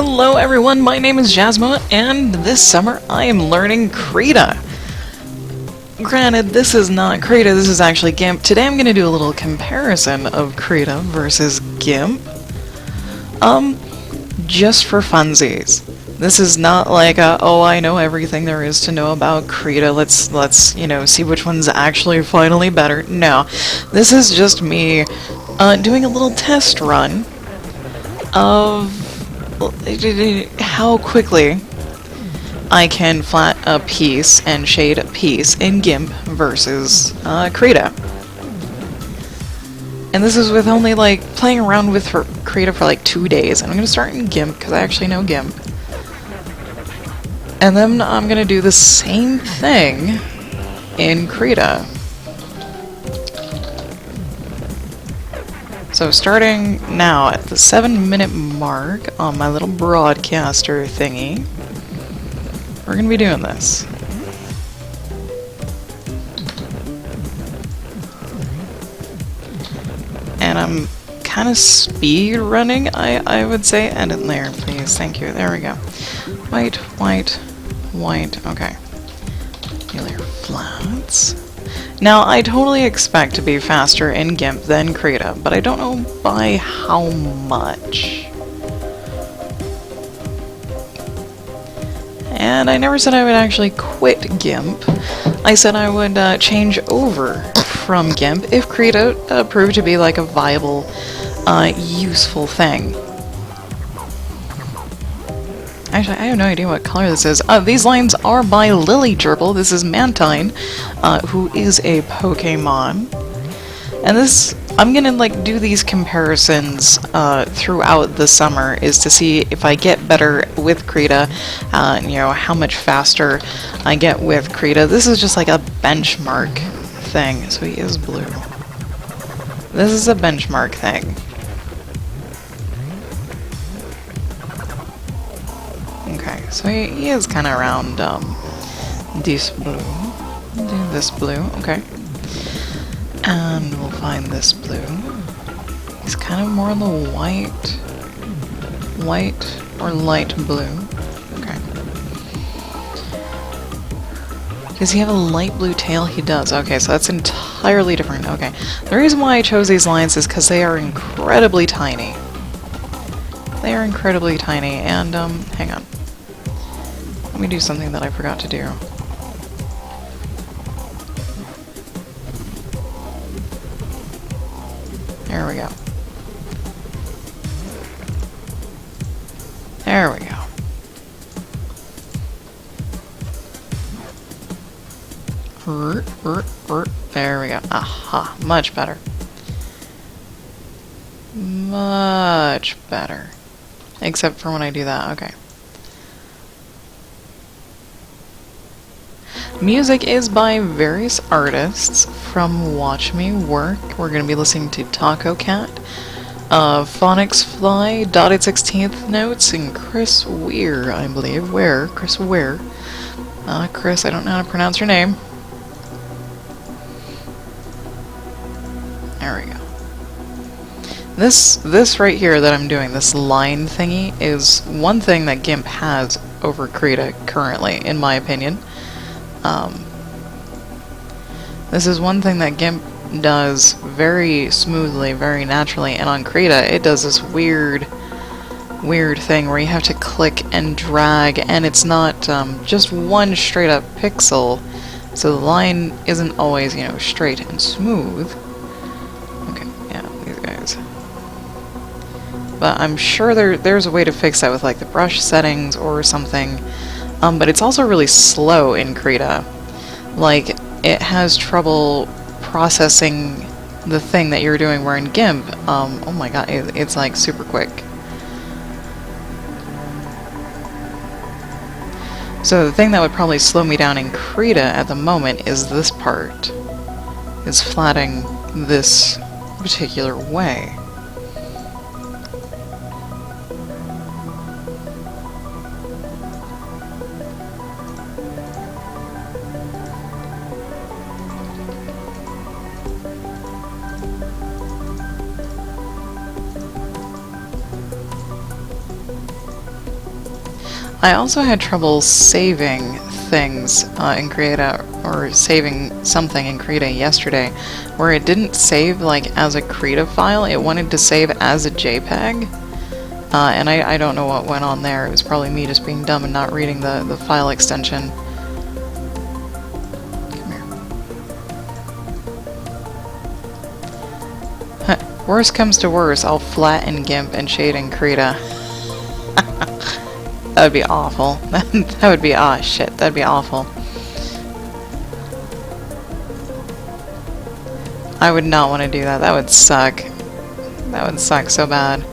Hello everyone, my name is Jasmine, and this summer I am learning Krita. Granted, this is not Krita, this is actually GIMP. Today I'm going to do a little comparison of Krita versus GIMP. Just for funsies. This is not like oh, I know everything there is to know about Krita, let's see which one's actually finally better. No, this is just me doing a little test run of how quickly I can flat a piece and shade a piece in GIMP versus Krita. And this is with only like playing around with Krita for like 2 days. And I'm going to start in GIMP because I actually know GIMP. And then I'm going to do the same thing in Krita. So starting now at the 7-minute mark on my little broadcaster thingy, we're going to be doing this. And I'm kind of speed running, I would say. Edit layer, please. Thank you. There we go. White, white, white. Okay. Layer flats. Now, I totally expect to be faster in GIMP than Krita, but I don't know by how much. And I never said I would actually quit GIMP. I said I would change over from GIMP if Krita proved to be like a viable, useful thing. Actually, I have no idea what color this is. These lines are by Lily Gerbil. This is Mantine, who is a Pokemon. And this, I'm gonna like do these comparisons throughout the summer, is to see if I get better with Krita, how much faster I get with Krita. This is just like a benchmark thing. So he is blue. This is a benchmark thing. Okay, so he is kind of around this blue. Do this blue, okay. And we'll find this blue. He's kind of more on the white or light blue. Okay. Does he have a light blue tail? He does. Okay, so that's entirely different. Okay. The reason why I chose these lines is because they are incredibly tiny. They are incredibly tiny, and hang on. Let me do something that I forgot to do. There we go. There we go. There we go. Aha, much better. Much better. Except for when I do that, okay. Music is by various artists from Watch Me Work. We're going to be listening to Taco Cat, Phonics Fly, Dotted 16th Notes, and Chris Weir, I believe. Chris Weir. Chris, I don't know how to pronounce your name. There we go. This right here that I'm doing, this line thingy, is one thing that GIMP has over Krita currently, in my opinion. This is one thing that GIMP does very smoothly, very naturally, and on Krita it does this weird thing where you have to click and drag, and it's not just one straight up pixel, so the line isn't always, straight and smooth. Okay, yeah, these guys. But I'm sure there's a way to fix that with like the brush settings or something. But it's also really slow in Krita. Like, it has trouble processing the thing that you're doing, where in GIMP, oh my god, it's like super quick. So the thing that would probably slow me down in Krita at the moment is this part. Is flatting this particular way. I also had trouble saving things in Krita, or saving something in Krita yesterday, where it didn't save like as a Krita file, it wanted to save as a JPEG. And I don't know what went on there. It was probably me just being dumb and not reading the file extension. Come here. Worst comes to worst, I'll flatten GIMP and shade in Krita. That would be awful. That would be, ah, shit, that'd be awful. I would not want to do that. That would suck. That would suck so bad.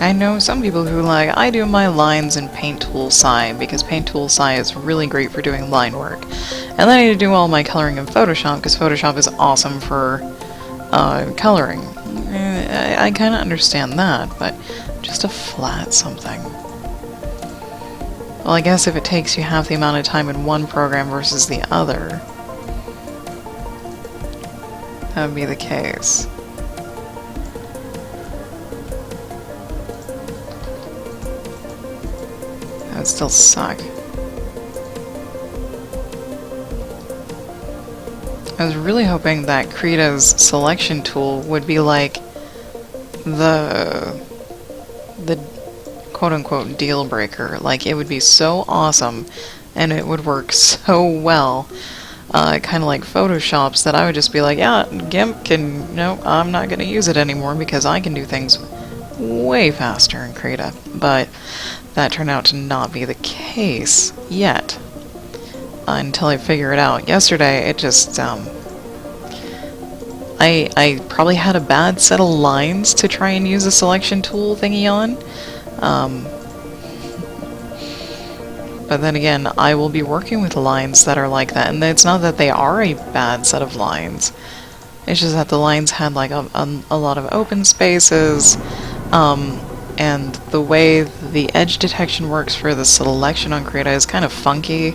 I know some people who I do my lines in Paint Tool Sci because Paint Tool Sci is really great for doing line work. And then I need to do all my coloring in Photoshop because Photoshop is awesome for coloring. I kind of understand that, but just to flat something. Well, I guess if it takes you half the amount of time in one program versus the other, that would be the case. That would still suck. I was really hoping that Krita's selection tool would be like the quote-unquote deal breaker. Like, it would be so awesome and it would work so well, kind of like Photoshop's, that I would just be like, yeah, GIMP can, no, I'm not going to use it anymore because I can do things way faster in Krita. But that turned out to not be the case yet. Until I figure it out. Yesterday, it just, I probably had a bad set of lines to try and use a selection tool thingy on. But then again, I will be working with lines that are like that, and it's not that they are a bad set of lines. It's just that the lines had like a lot of open spaces, and the way the edge detection works for the selection on Krita is kind of funky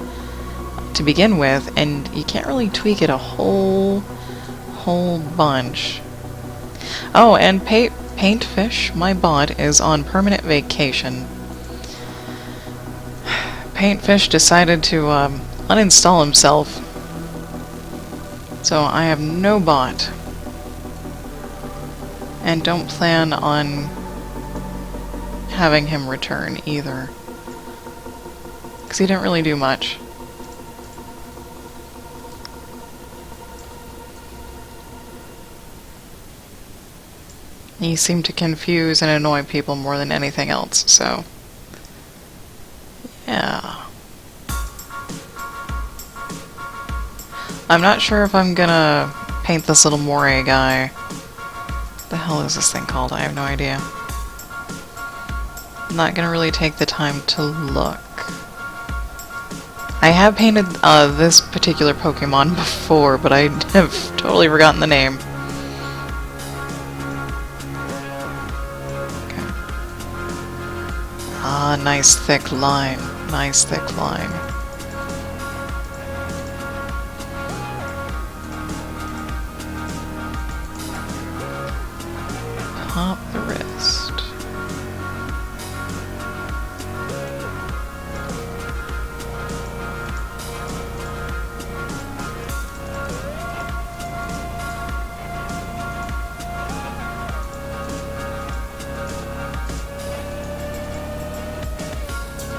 to begin with, and you can't really tweak it a whole bunch. Oh, and Paintfish, my bot, is on permanent vacation. Paintfish decided to uninstall himself, so I have no bot, and don't plan on having him return either, because he didn't really do much. He seemed to confuse and annoy people more than anything else, so yeah. I'm not sure if I'm gonna paint this little moray guy. What the hell is this thing called? I have no idea. I'm not gonna really take the time to look. I have painted this particular Pokemon before, but I have totally forgotten the name. Okay. Ah, nice thick line. Nice thick line. Pop the wrist.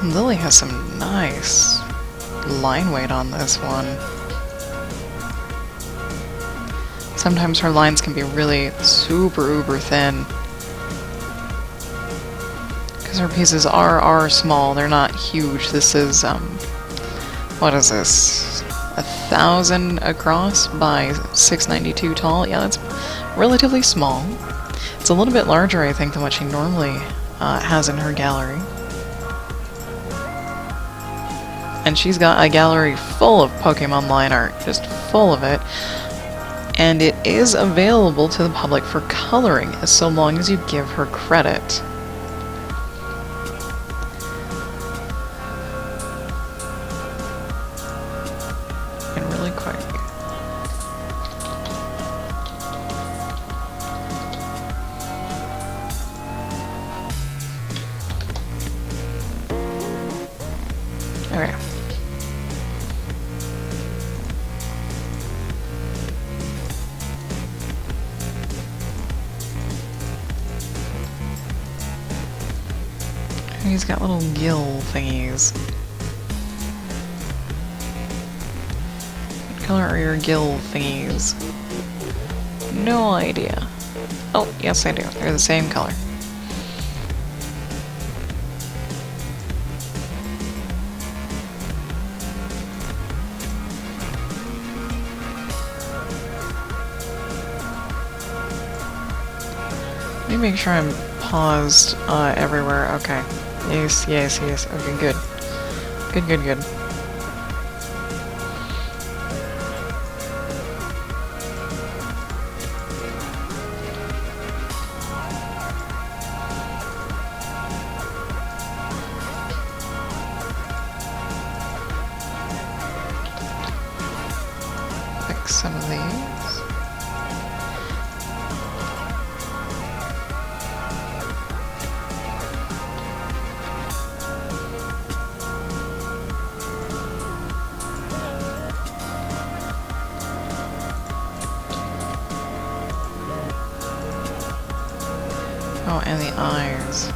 Lily has some nice line weight on this one. Sometimes her lines can be really super uber thin, because her pieces are small, they're not huge. This is, what is this? 1,000 across by 692 tall. Yeah, that's relatively small. It's a little bit larger, I think, than what she normally has in her gallery. And she's got a gallery full of Pokemon line art, just full of it. And it is available to the public for coloring, so long as you give her credit. And really quick. Okay. He's got little gill thingies. What color are your gill thingies? No idea. Oh, yes I do. They're the same color. Let me make sure I'm paused everywhere. Okay. Yes, yes, yes. Okay, good. Good, good, good. Fix some of these. Oh, and the eyes.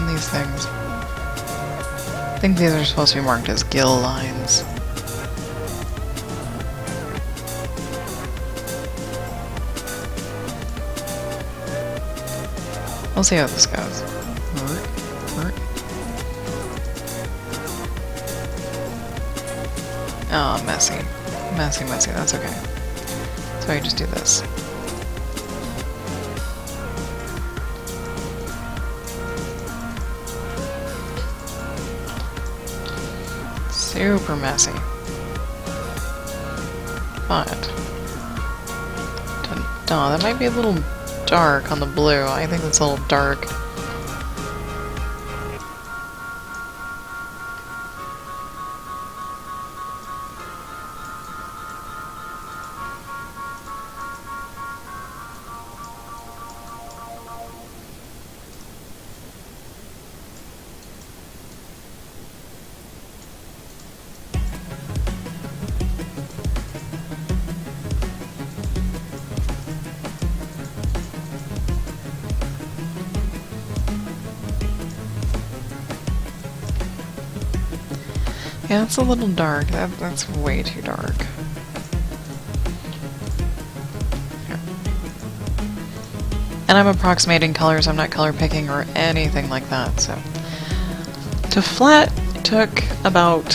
These things. I think these are supposed to be marked as gill lines. We'll see how this goes. Oh, messy. Messy, messy. That's okay. So I just do this. Super messy. But oh, that might be a little dark on the blue. I think that's a little dark. Yeah, it's a little dark. That's way too dark. Here. And I'm approximating colors. I'm not color picking or anything like that. So to flat took about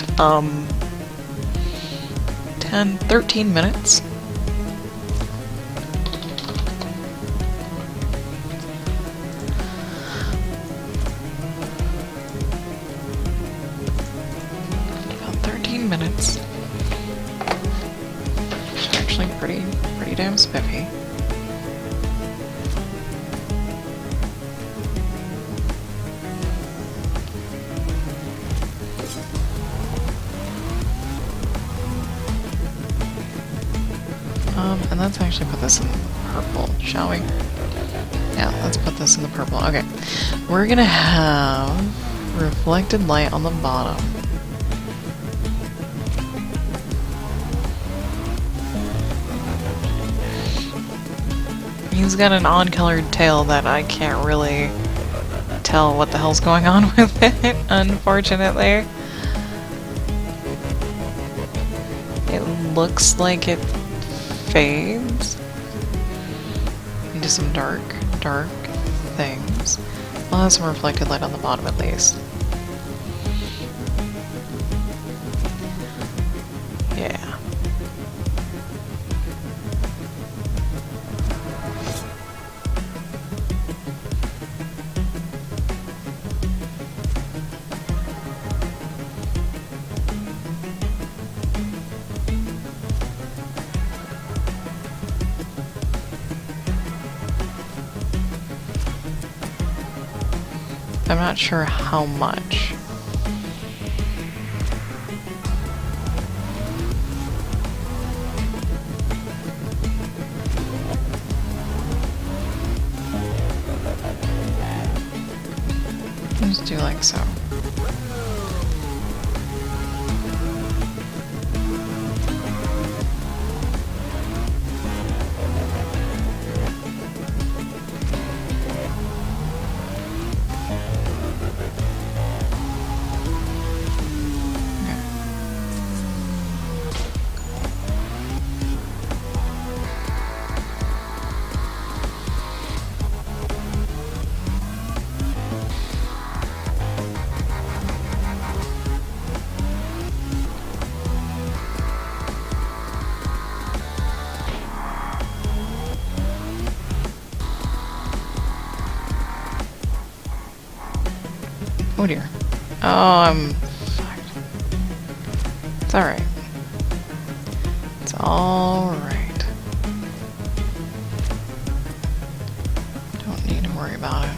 13 minutes. Minutes. It's actually pretty damn spiffy. And let's actually put this in purple, shall we? Yeah, let's put this in the purple. Okay, we're gonna have reflected light on the bottom. He's got an odd-colored tail that I can't really tell what the hell's going on with it, unfortunately. looks like it fades into some dark things. We'll have some reflected light on the bottom at least. Yeah. I'm not sure how much. Just do like so. Oh dear. Oh, I'm fucked. It's alright. It's alright. Don't need to worry about it.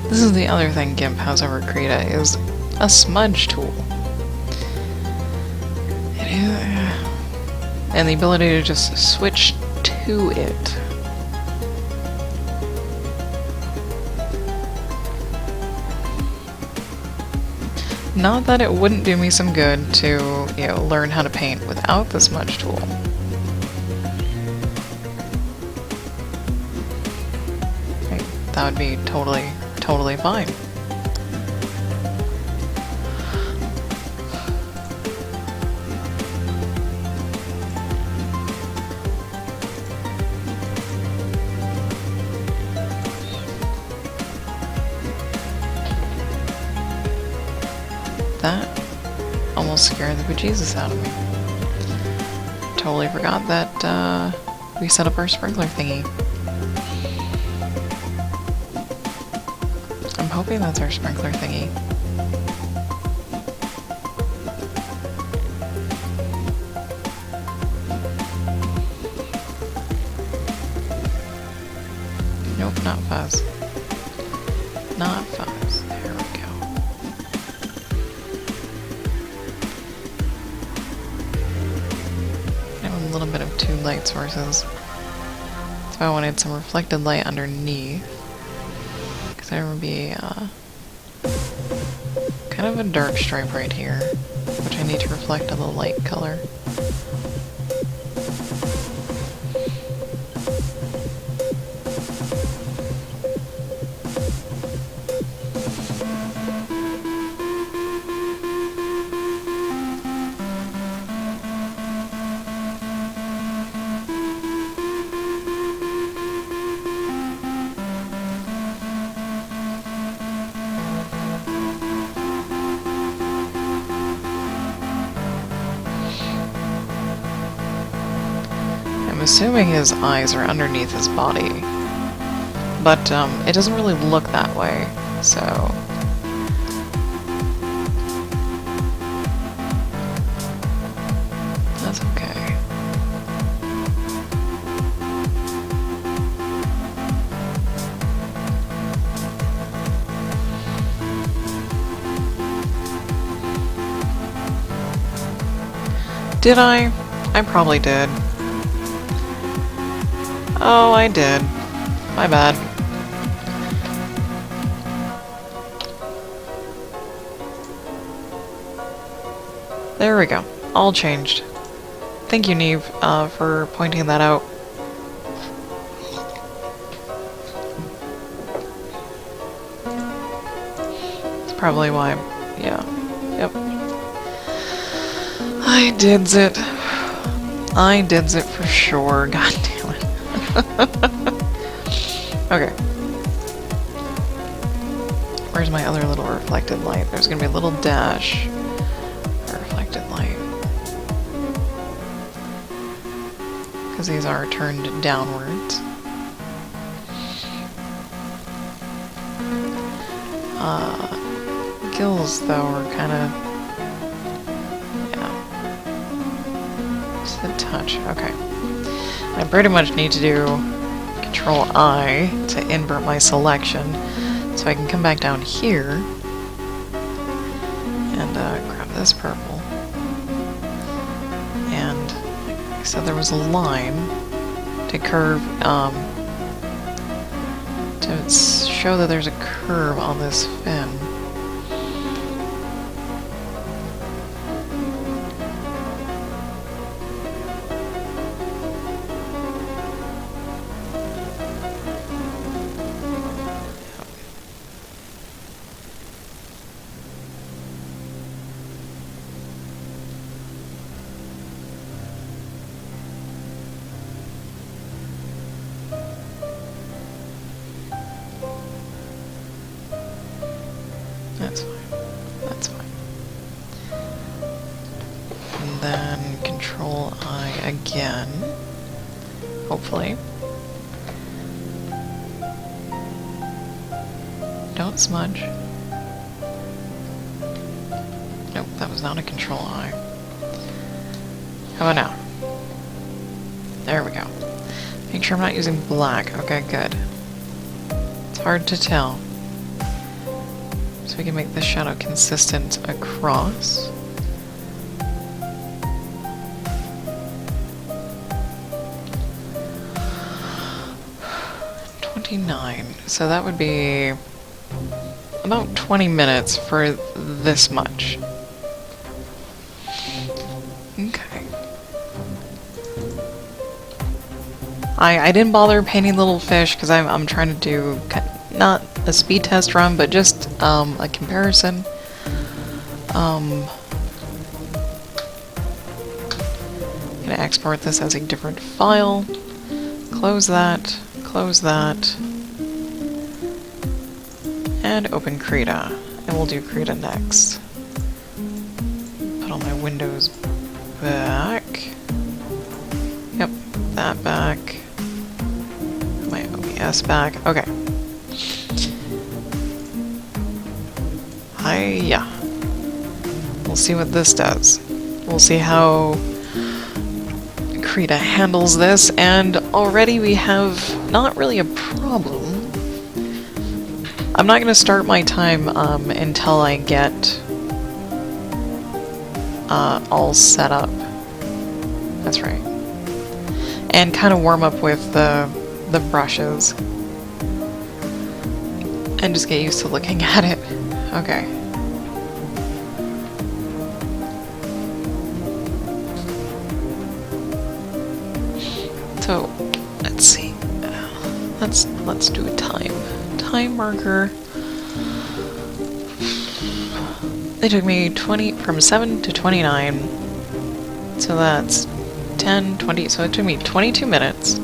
This is the other thing GIMP has over Krita, is a smudge tool. It is, and the ability to just switch to it. Not that it wouldn't do me some good to, you know, learn how to paint without the smudge tool. That would be totally fine. That almost scared the bejesus out of me. Totally forgot that we set up our sprinkler thingy. I'm hoping that's our sprinkler thingy. Nope, not fuzz. Not fuzz. There we go. I have a little bit of two light sources. So I wanted some reflected light underneath. Because there would be kind of a dark stripe right here, which I need to reflect on the light color. assuming his eyes are underneath his body. But it doesn't really look that way, so... that's okay. Did I? I probably did. Oh, I did. My bad. There we go. All changed. Thank you, Neve, for pointing that out. That's probably why. Yeah. Yep. I dids it. I dids it for sure. God damn it. Okay. Where's my other little reflected light? There's gonna be a little dash. Reflected light. Because these are turned downwards. Gills, though, are kind of... yeah. Just a touch. Okay. I pretty much need to do Control-I to invert my selection, so I can come back down here and grab this purple. And like I said, there was a line to curve, to show that there's a curve on this fin. That's fine. That's fine. And then Control-I again. Hopefully. Don't smudge. Nope, that was not a Control-I. How about now? There we go. Make sure I'm not using black. Okay, good. It's hard to tell. So we can make the shadow consistent across. So that would be about 20 minutes for this much. Okay. I didn't bother painting little fish because I'm trying to do not a speed test run, but just a comparison. I'm gonna export this as a different file. Close that. Close that. And open Krita. And we'll do Krita next. Put all my windows back. Yep, that back. My OBS back. Okay. Yeah. We'll see what this does. We'll see how Krita handles this, and already we have not really a problem. I'm not going to start my time until I get all set up. That's right. And kind of warm up with the brushes. And just get used to looking at it. Okay. So, let's see. Let's do a time marker. They took me from 7 to 29. So that's 10, 20, so it took me 22 minutes.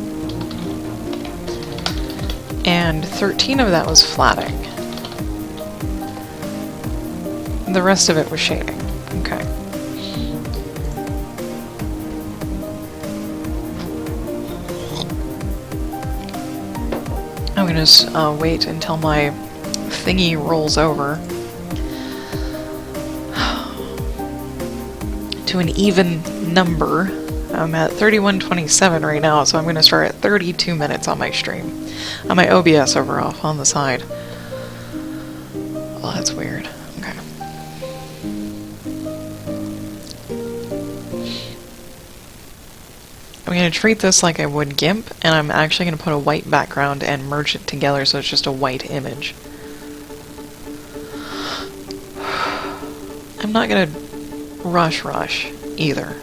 And 13 of that was flatting. The rest of it was shading. Okay. I'm gonna just wait until my thingy rolls over to an even number. I'm at 31:27 right now, so I'm gonna start at 32 minutes on my stream. On my OBS over off on the side. Oh, that's weird. Okay. I'm going to treat this like I would GIMP, and I'm actually going to put a white background and merge it together so it's just a white image. I'm not going to rush either.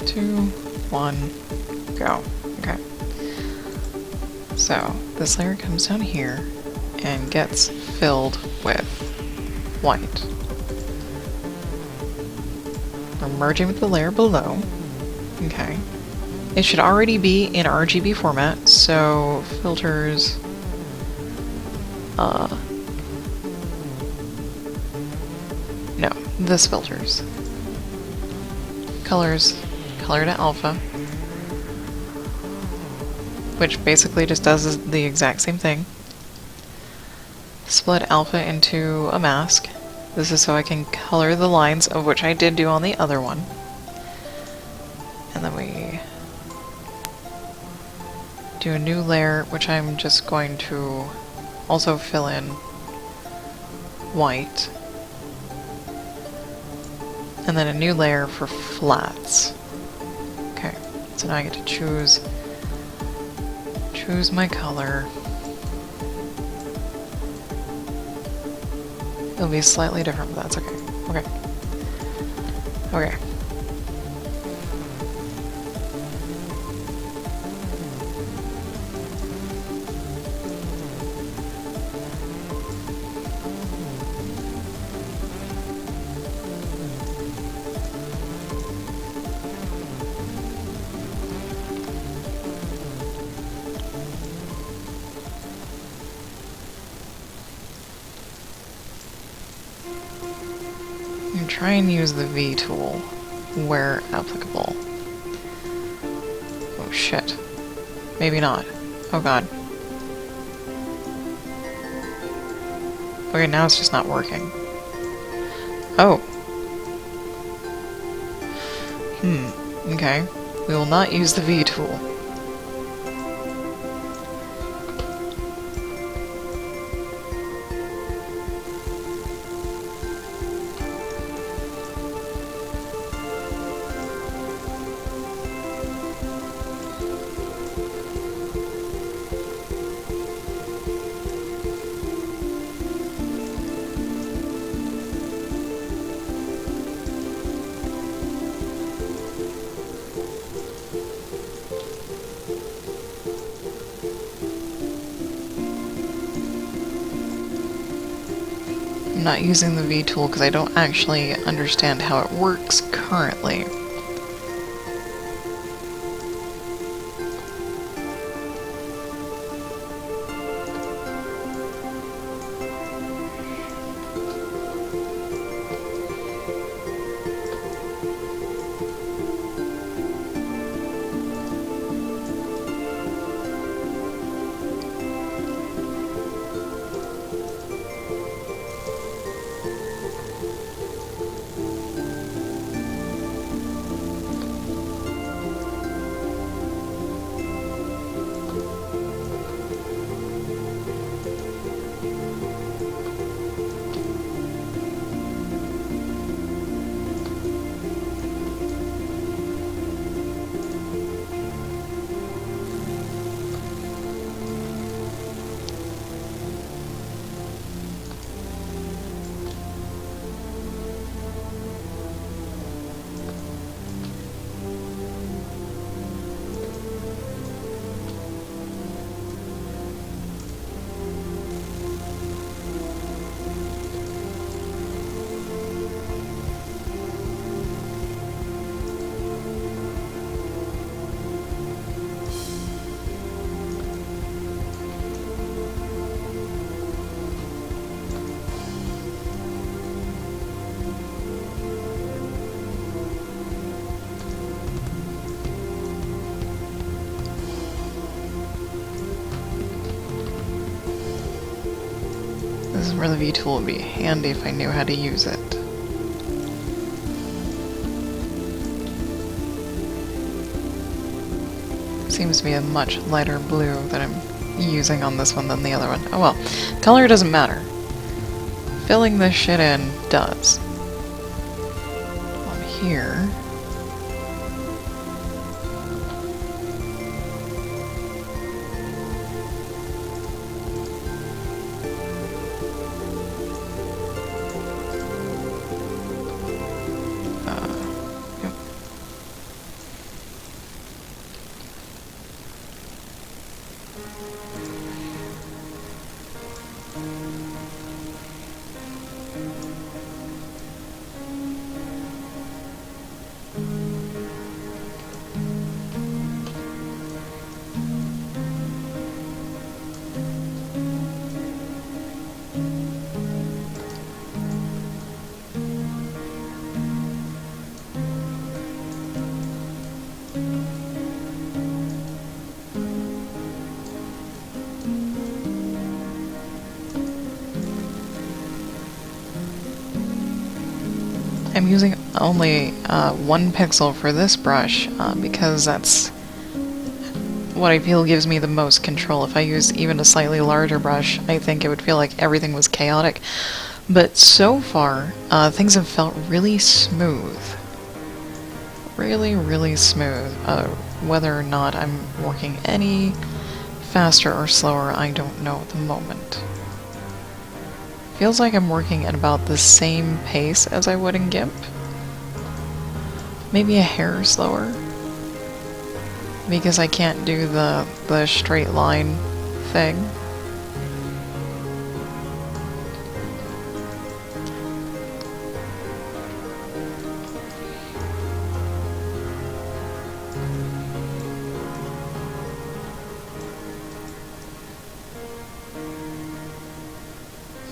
2, 1, go. Okay. So, this layer comes down here and gets filled with white. We're merging with the layer below. Okay. It should already be in RGB format, so filters... no, this filters. Colors, color to alpha. Which basically just does the exact same thing. Split alpha into a mask. This is so I can color the lines, of which I did do on the other one. And then we do a new layer, which I'm just going to also fill in white. And then a new layer for flats. Okay, so now I get to choose my color. It'll be slightly different, but that's okay. Okay. Okay. Try and use the V tool where applicable. Oh shit. Maybe not. Oh god. Okay, now it's just not working. Oh. Okay. We will not use the V tool. I'm not using the V tool because I don't actually understand how it works currently. This Relieve tool would be handy if I knew how to use it. Seems to be a much lighter blue that I'm using on this one than the other one. Oh well, color doesn't matter. Filling this shit in does. On here... I'm using only 1 pixel for this brush because that's what I feel gives me the most control. If I used even a slightly larger brush, I think it would feel like everything was chaotic. But so far, things have felt really smooth. Really, really smooth. Whether or not I'm working any faster or slower, I don't know at the moment. Feels like I'm working at about the same pace as I would in GIMP. Maybe a hair slower. Because I can't do the straight line thing.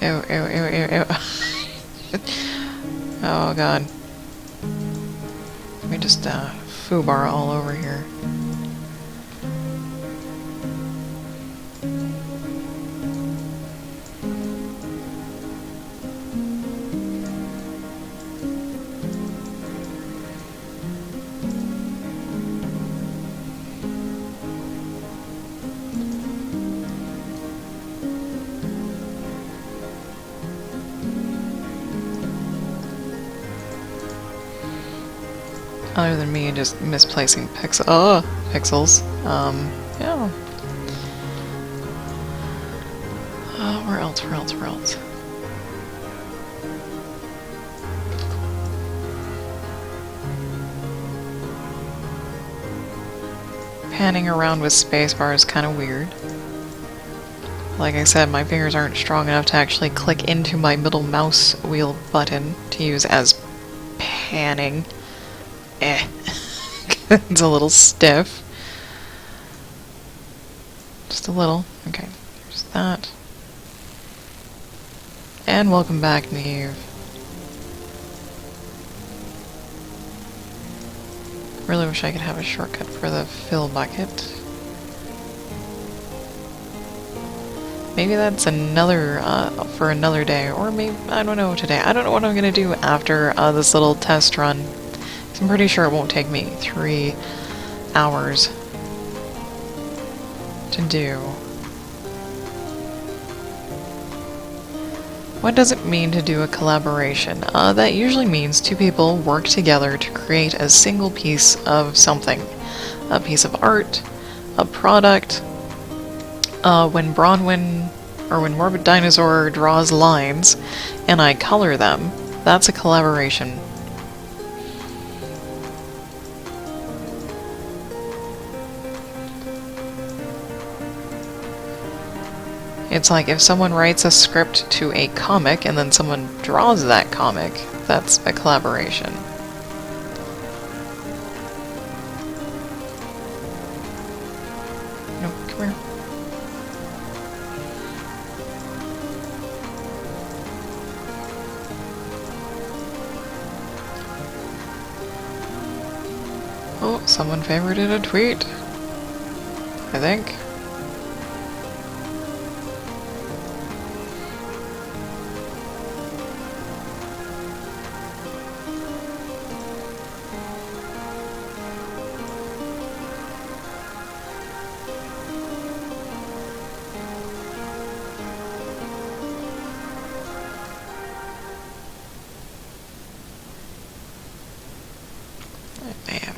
Ew, ew, ew, ew, ew. Oh god. Let me just foobar all over here. Other than me just misplacing pixels. Yeah. Where else? Panning around with spacebar is kind of weird. Like I said, my fingers aren't strong enough to actually click into my middle mouse wheel button to use as panning. It's a little stiff. Just a little. Okay, there's that. And welcome back, Neve. Really wish I could have a shortcut for the fill bucket. Maybe that's another, for another day, or maybe, I don't know today. I don't know what I'm gonna do after this little test run. I'm pretty sure it won't take me 3 hours to do. What does it mean to do a collaboration? That usually means 2 people work together to create a single piece of something. A piece of art, a product. When Bronwyn, or when Morbid Dinosaur draws lines, and I color them, that's a collaboration. It's like if someone writes a script to a comic and then someone draws that comic, that's a collaboration. No, come here. Oh, someone favorited a tweet, I think.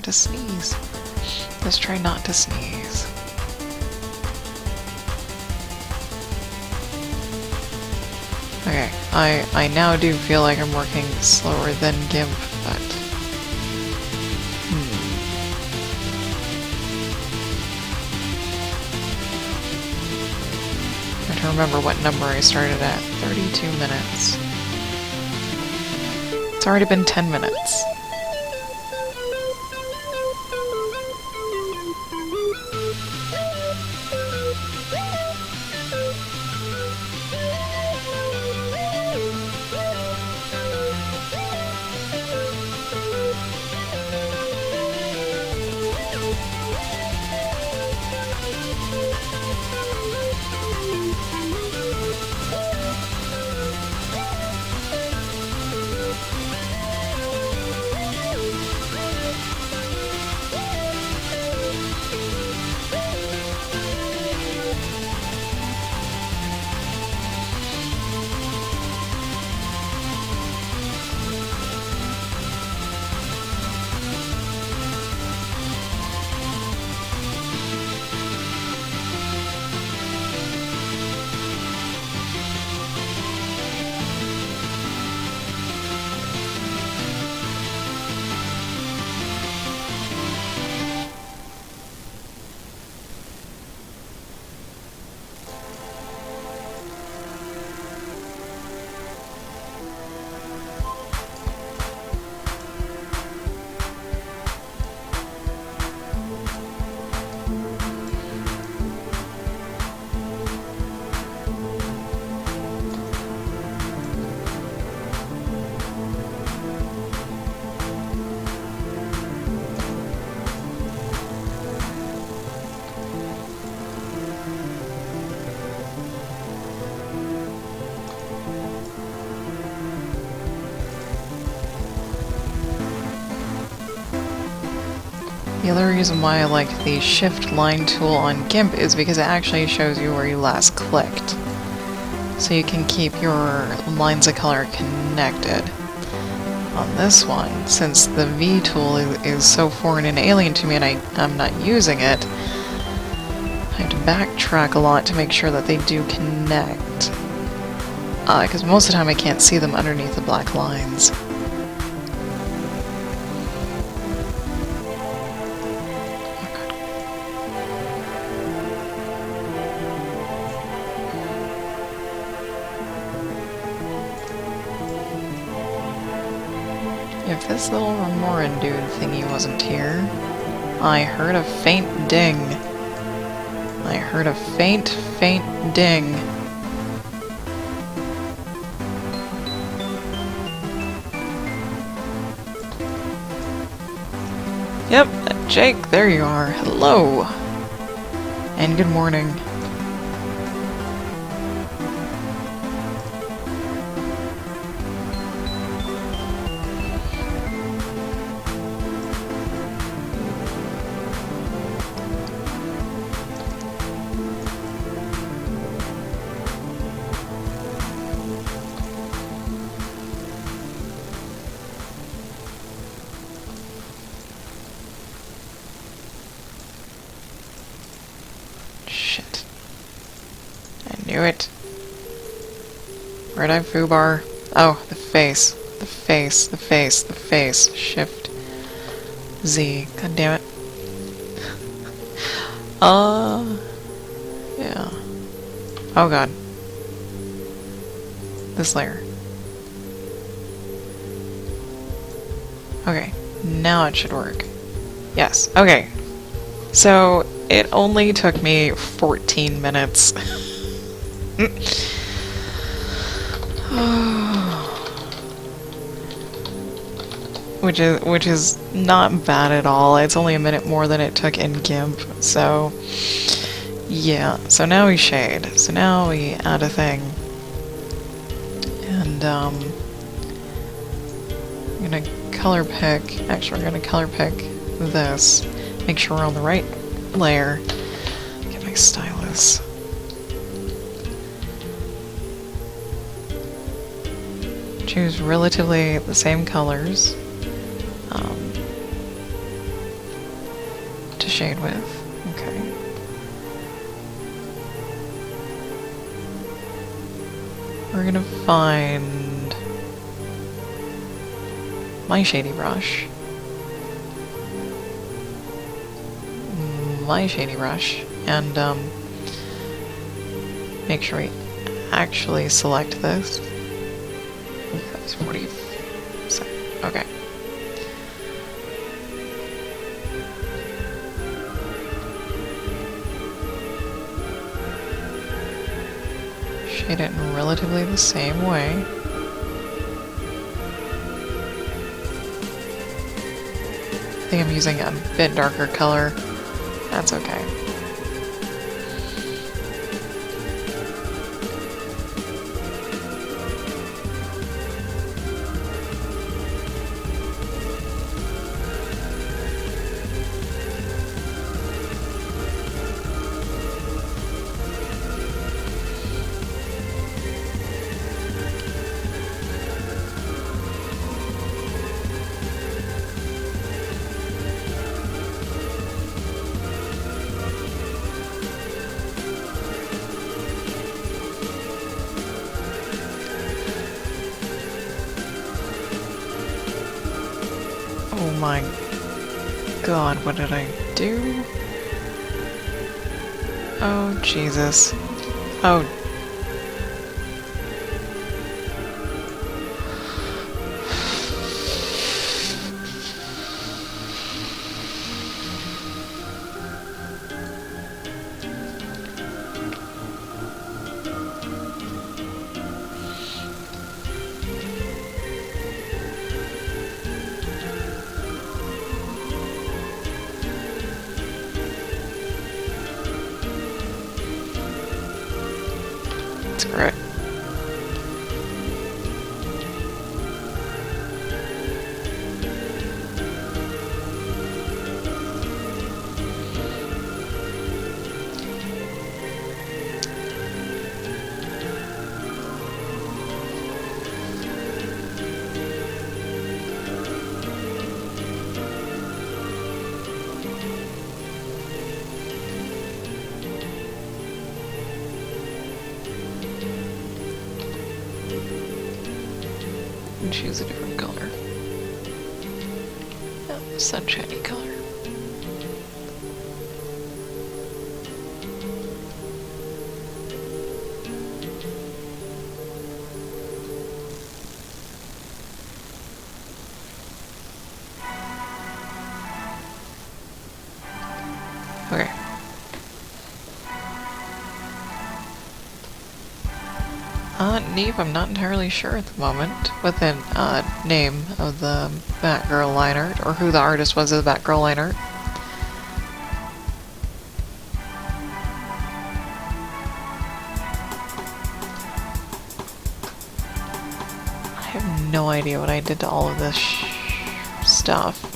to sneeze. Let's try not to sneeze. Okay, I now do feel like I'm working slower than GIMP, but... I have to remember what number I started at. 32 minutes. It's already been 10 minutes. The other reason why I like the shift line tool on GIMP is because it actually shows you where you last clicked. So you can keep your lines of color connected. On this one, since the V tool is so foreign and alien to me and I'm not using it, I have to backtrack a lot to make sure that they do connect. Because most of the time I can't see them underneath the black lines. If this little Remoran dude thingy wasn't here, I heard a faint ding. I heard a faint, faint ding. Yep, Jake, there you are. Hello! And good morning. Shit. I knew it. Where'd I foobar? Oh, the face. The face, the face, the face. Shift Z. God damn it. Yeah. Oh god. This layer. Okay. Now it should work. Yes. Okay. So, it only took me 14 minutes. which is not bad at all. It's only a minute more than it took in GIMP. So, yeah. So now we shade. So now we add a thing. And, I'm gonna color pick. Actually, we're gonna color pick this. Make sure we're on the right layer. Get my stylus. Choose relatively the same colors. shade with. Okay. We're gonna find my shady brush. My shady brush. And, make sure we actually select this. What do you say? Okay. Shade it in relatively the same way. I think I'm using a bit darker color. That's okay. Oh my god, what did I do? Oh, Jesus. Oh. Screw it. And choose a different color. Oh, sunshiny color. Okay. Neve, I'm not entirely sure at the moment what the name of the Batgirl line art, or who the artist was of the Batgirl line art. I have no idea what I did to all of this stuff.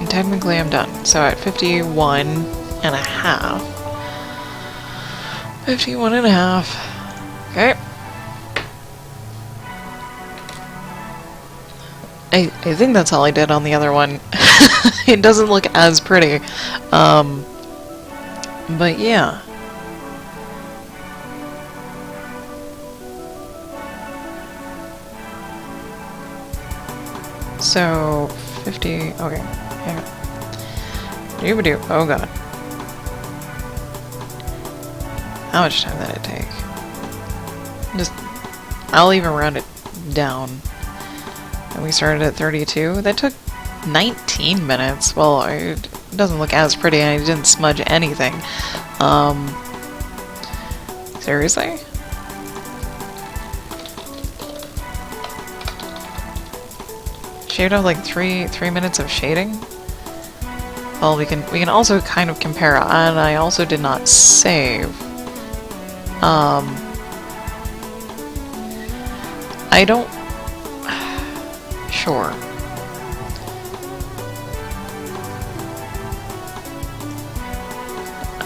Technically I'm done. So at 51 and a half. 51 and a half. Okay. I think that's all I did on the other one. It doesn't look as pretty. But yeah. So, 50, okay. Hang on. Doobadoo, oh god. How much time did it take? I'll even round it down. And we started at 32. That took 19 minutes. Well, it doesn't look as pretty, and I didn't smudge anything. Seriously? Shaved off like three minutes of shading? Well, we can also kind of compare, and I also did not save. I don't... Sure.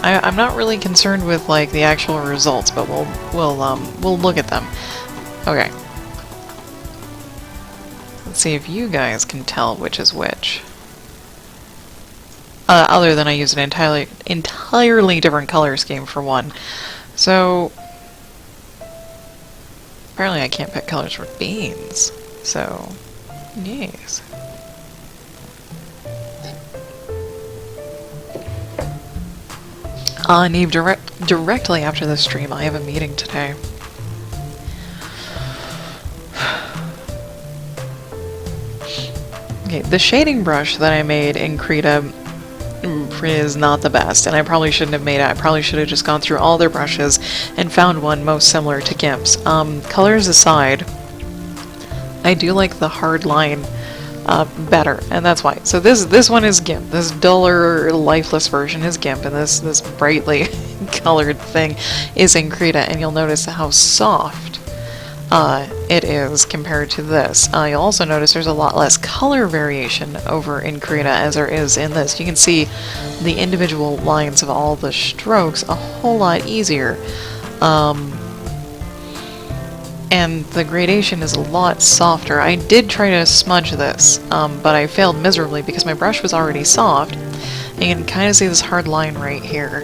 I'm not really concerned with like the actual results, but we'll look at them. Okay. Let's see if you guys can tell which is which. Other than I used an entirely different color scheme for one. So apparently I can't pick colors for beans. So yes. Neve, directly after the stream, I have a meeting today. Okay, the shading brush that I made in Krita is not the best, and I probably shouldn't have made it. I probably should have just gone through all their brushes and found one most similar to GIMP's. Colors aside, I do like the hard line better, and that's why. So this one is GIMP. This duller, lifeless version is GIMP, and this brightly colored thing is in Krita, and you'll notice how soft it is compared to this. You'll also notice there's a lot less color variation over in Krita as there is in this. You can see the individual lines of all the strokes a whole lot easier. And the gradation is a lot softer. I did try to smudge this, but I failed miserably because my brush was already soft. And you can kind of see this hard line right here.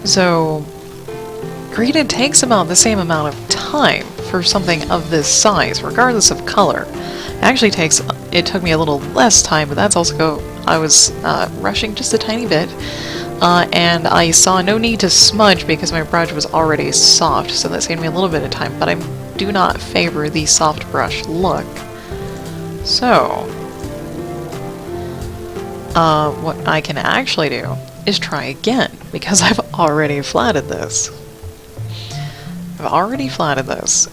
So, Krita takes about the same amount of time for something of this size, regardless of color. It took me a little less time, but that's also, I was rushing just a tiny bit. And I saw no need to smudge because my brush was already soft, so that saved me a little bit of time, but I do not favor the soft brush look. So, what I can actually do is try again, because I've already flatted this.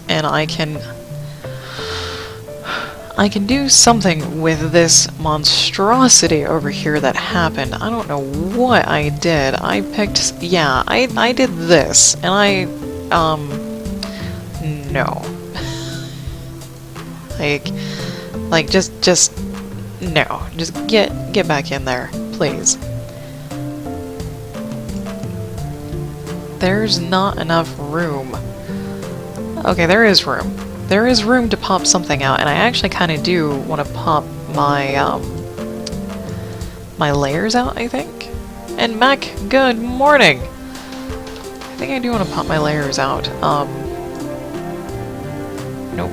And I can do something with this monstrosity over here that happened. I don't know what I did. I did this, and no. No. Just get back in there, please. There's not enough room. Okay, there is room. There is room to pop something out, and I actually kind of do want to pop my, my layers out, I think. And Mac, good morning! I think I do want to pop my layers out. Nope.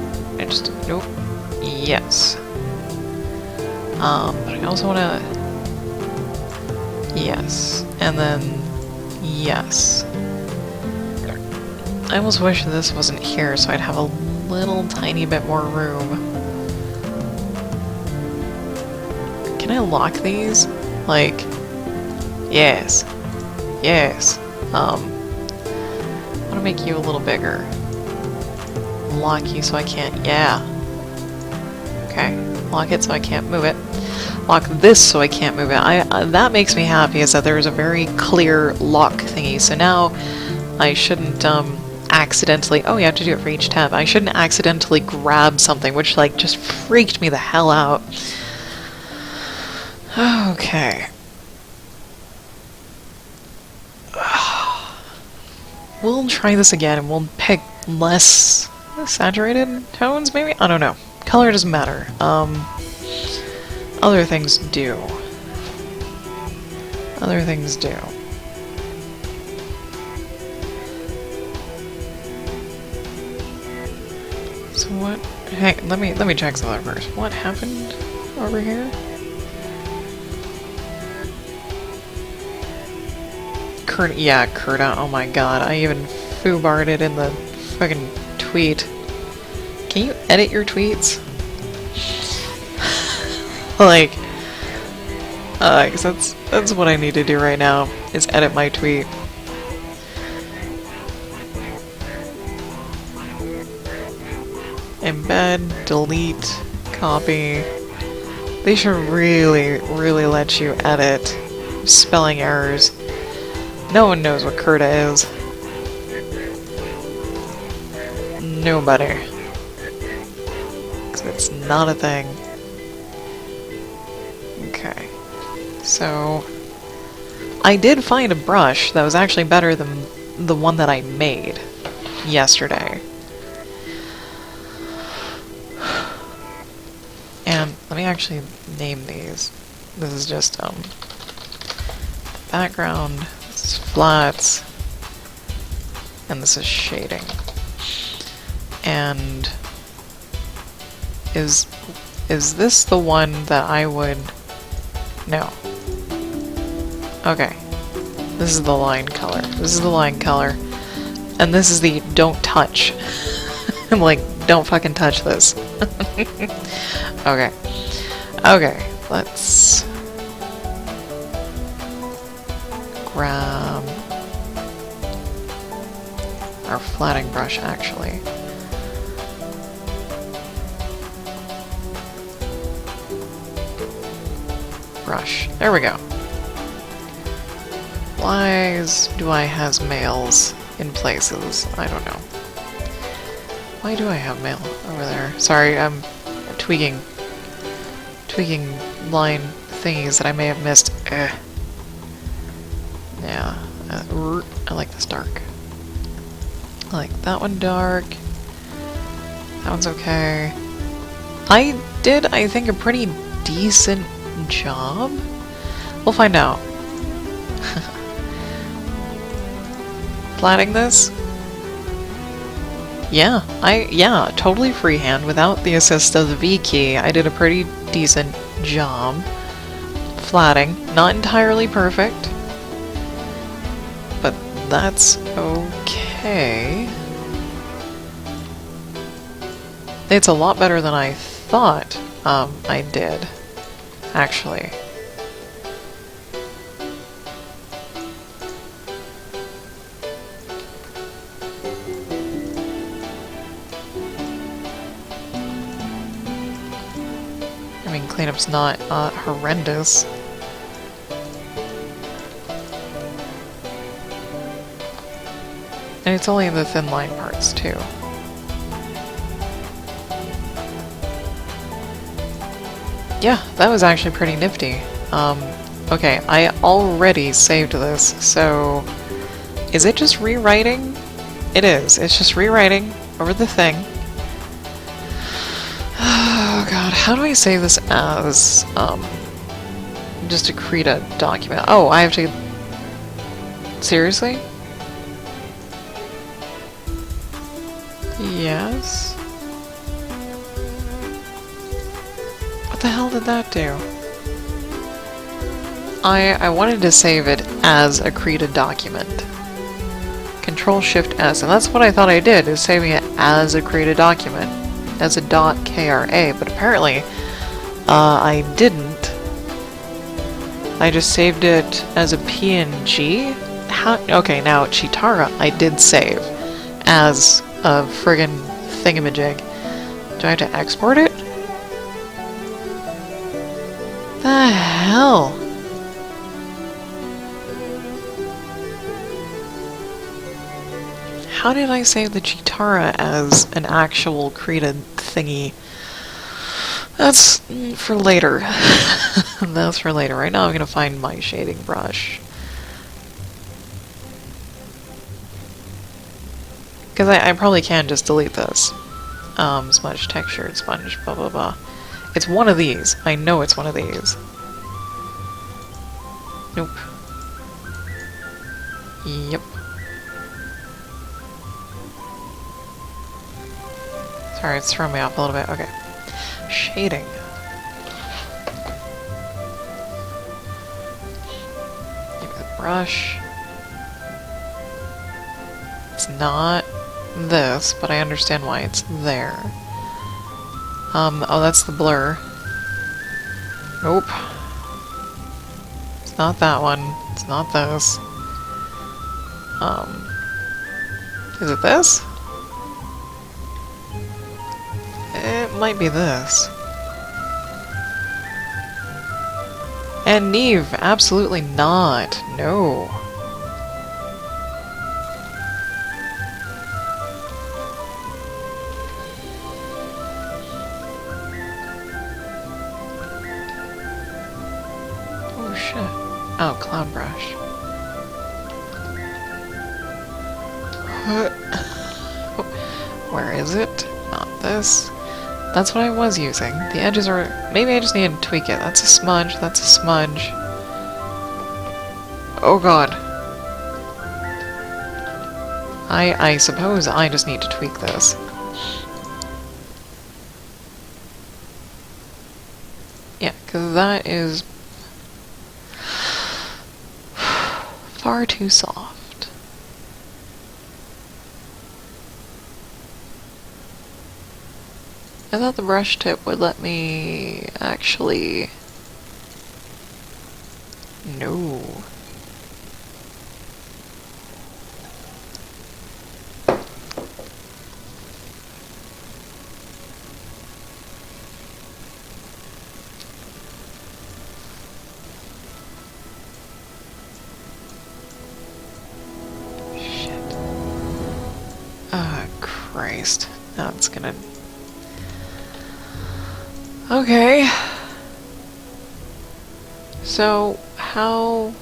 Nope. Yes. But I also want to... Yes. And then... Yes. I almost wish this wasn't here so I'd have a little tiny bit more room. Can I lock these? Like... Yes. Yes. I want to make you a little bigger. Lock you so I can't... Yeah. Okay. Lock it so I can't move it. Lock this so I can't move it. That makes me happy, is that there is a very clear lock thingy. So now I shouldn't accidentally... Oh, you have to do it for each tab. I shouldn't accidentally grab something, which like just freaked me the hell out. Okay. We'll try this again and we'll pick less saturated tones, maybe? I don't know. Color doesn't matter. other things do. Other things do. So what? Hey, let me check something first. What happened over here? Yeah, Krita. Oh my god, I even foobarred it in the fucking tweet. Can you edit your tweets? Like, 'cause that's what I need to do right now, is edit my tweet. Embed, delete, copy. They should really, really let you edit spelling errors. No one knows what Krita is. Nobody. 'Cause it's not a thing. Okay. So, I did find a brush that was actually better than the one that I made yesterday. And let me actually name these. This is just, background, this is flats, and this is shading. And is this the one that I would... No. Okay. This is the line color. This is the line color. And this is the don't touch. I'm like, don't fucking touch this. Okay. Okay, let's grab our flatting brush, actually. Brush. There we go. Why do I have males in places? I don't know. Why do I have mail over there? Sorry, I'm tweaking line thingies that I may have missed. Yeah, I like this dark. I like that one dark. That one's okay. I did, I think, a pretty decent job. We'll find out. Planning this? Yeah, totally freehand without the assist of the V key. I did a pretty decent job. Flatting. Not entirely perfect, but that's okay. It's a lot better than I thought I did, actually. I mean, cleanup's not horrendous. And it's only in the thin line parts, too. Yeah, that was actually pretty nifty. Okay, I already saved this, so... Is it just rewriting? It is. It's just rewriting over the thing. Oh god, how do I save this as, just a Krita document? Oh, I have to... Seriously? Yes? What the hell did that do? I wanted to save it as a Krita document. Control-Shift-S, and that's what I thought I did, is saving it as a Krita document. As a .kra, but apparently I didn't. I just saved it as a PNG? How? Okay, now Chitara I did save as a friggin' thingamajig. Do I have to export it? The hell? How did I save the Chitara as an actual Krita thingy? That's for later. That's for later. Right now I'm gonna find my shading brush. Because I probably can just delete this. Smudge texture, sponge, blah blah blah. It's one of these. I know it's one of these. Nope. Yep. Sorry, it's throwing me off a little bit. Okay. Shading. Give me the brush. It's not this, but I understand why it's there. Oh, that's the blur. Nope. It's not that one. It's not this. Is it this? It might be this. And Neve, absolutely not. No. Oh shit. Oh, cloud brush. Where is it? Not this. That's what I was using. The edges are... Maybe I just need to tweak it. That's a smudge. That's a smudge. Oh god. I suppose I just need to tweak this. Yeah, because that is... far too soft. I thought the brush tip would let me actually... No. Shit. Ah, Christ. Now it's gonna... Okay. So, how...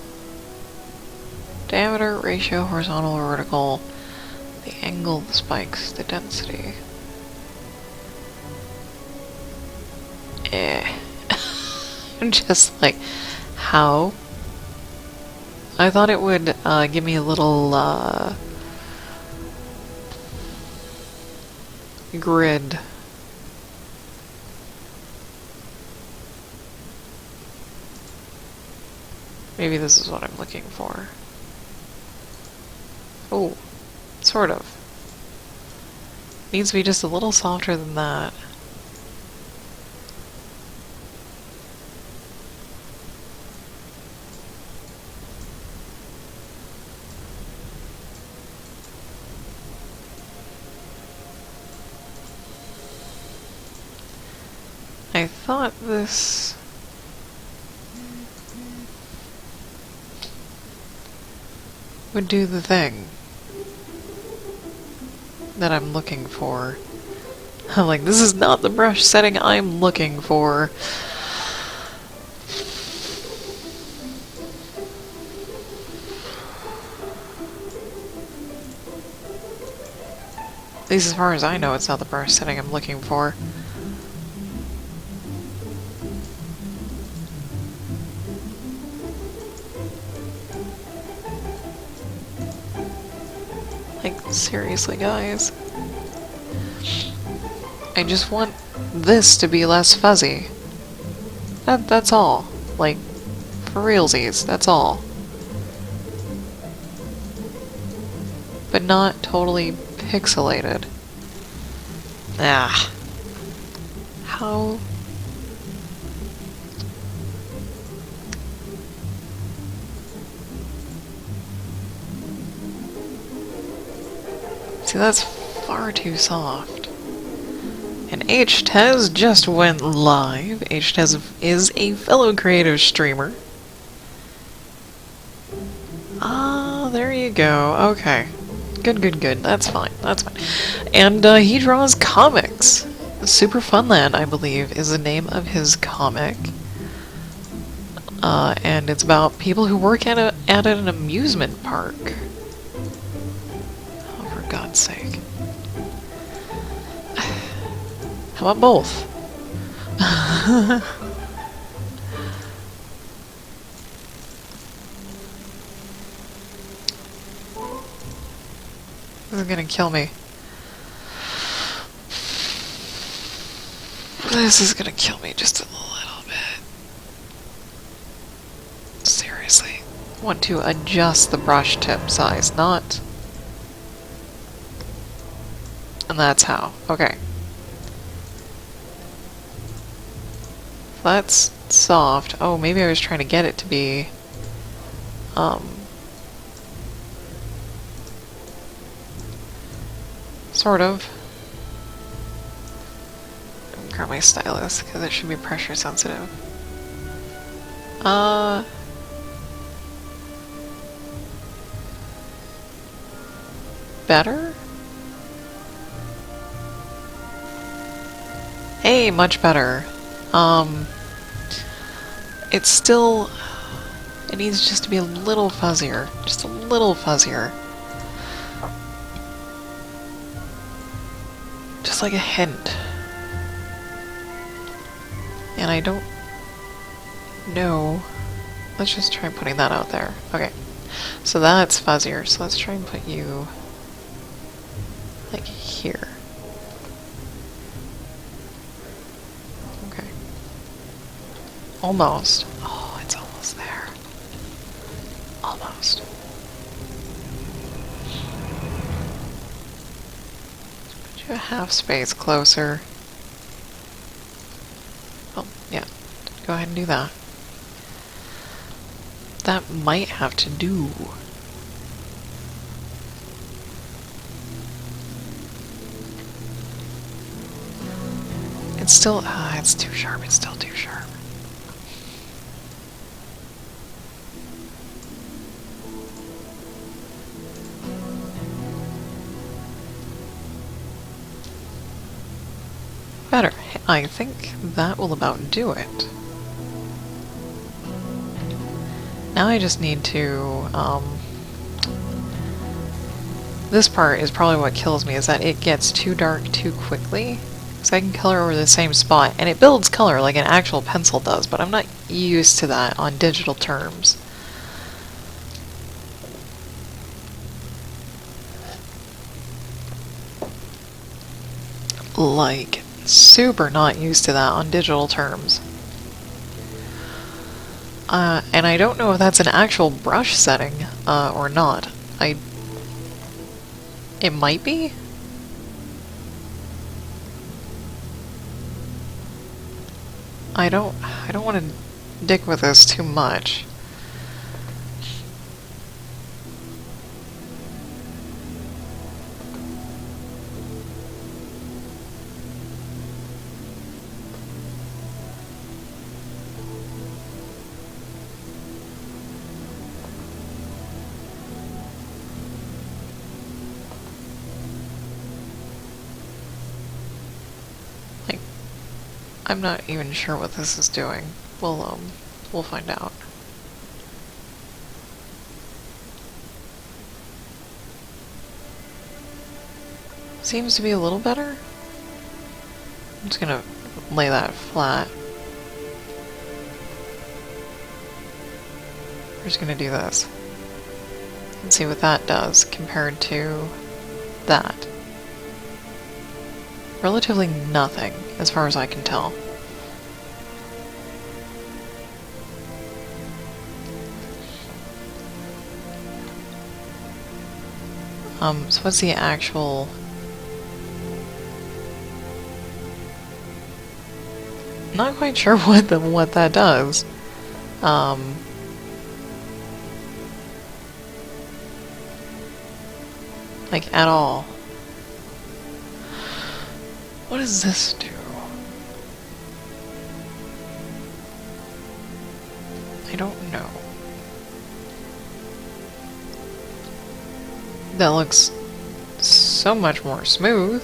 Diameter, ratio, horizontal, or vertical, the angle of the spikes, the density. I'm just like, how? I thought it would give me a little grid. Maybe this is what I'm looking for. Oh, sort of. Needs to be just a little softer than that. I thought this... would do the thing that I'm looking for. I'm like, this is not the brush setting I'm looking for. At least as far as I know, it's not the brush setting I'm looking for. Like, seriously, guys. I just want this to be less fuzzy. That's all. Like, for realsies, that's all. But not totally pixelated. Ah. How... See, that's far too soft. And HTez just went live. HTez is a fellow creative streamer. Ah, there you go. Okay. Good, good, good. That's fine. That's fine. And he draws comics. Super Funland, I believe, is the name of his comic. And it's about people who work at an amusement park. For God's sake. How about both? This is gonna kill me. This is gonna kill me just a little bit. Seriously. Want to adjust the brush tip size, not... And that's how. Okay. That's soft. Oh, maybe I was trying to get it to be... Sort of. Grab my stylus, because it should be pressure sensitive. Better? Hey, much better. It's still... It needs just to be a little fuzzier. Just a little fuzzier. Just like a hint. And I don't know. Let's just try putting that out there. Okay. So that's fuzzier. So let's try and put you like here. Okay. Almost. Oh, it's almost there. Almost. Put you a half space closer. Oh, yeah. Go ahead and do that. That might have to do. It's still, it's too sharp, it's still too sharp. Better. I think that will about do it. Now I just need to, this part is probably what kills me, is that it gets too dark too quickly. So I can color over the same spot, and it builds color like an actual pencil does, but I'm not used to that on digital terms. Like, super not used to that on digital terms. And I don't know if that's an actual brush setting, or not. It might be? I don't want to dick with this too much. I'm not even sure what this is doing. We'll find out. Seems to be a little better. I'm just gonna lay that flat. We're just gonna do this. And see what that does compared to that. Relatively nothing, as far as I can tell. So what's the actual... Not quite sure what that does. Like, at all. What does this do? I don't know. That looks so much more smooth.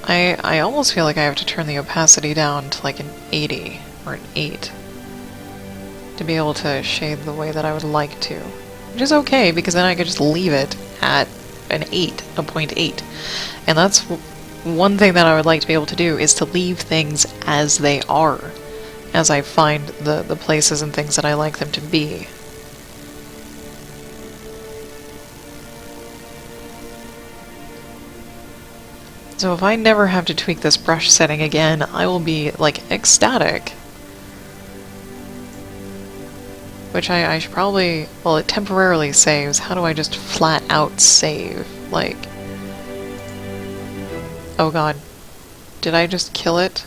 I almost feel like I have to turn the opacity down to like an 80 or an 8 to be able to shade the way that I would like to. Which is okay, because then I could just leave it at an 8, a 0.8. And that's one thing that I would like to be able to do is to leave things as they are, as I find the places and things that I like them to be. So if I never have to tweak this brush setting again, I will be, like, ecstatic. Which I should probably... well, it temporarily saves. How do I just flat out save? Like... oh god. Did I just kill it?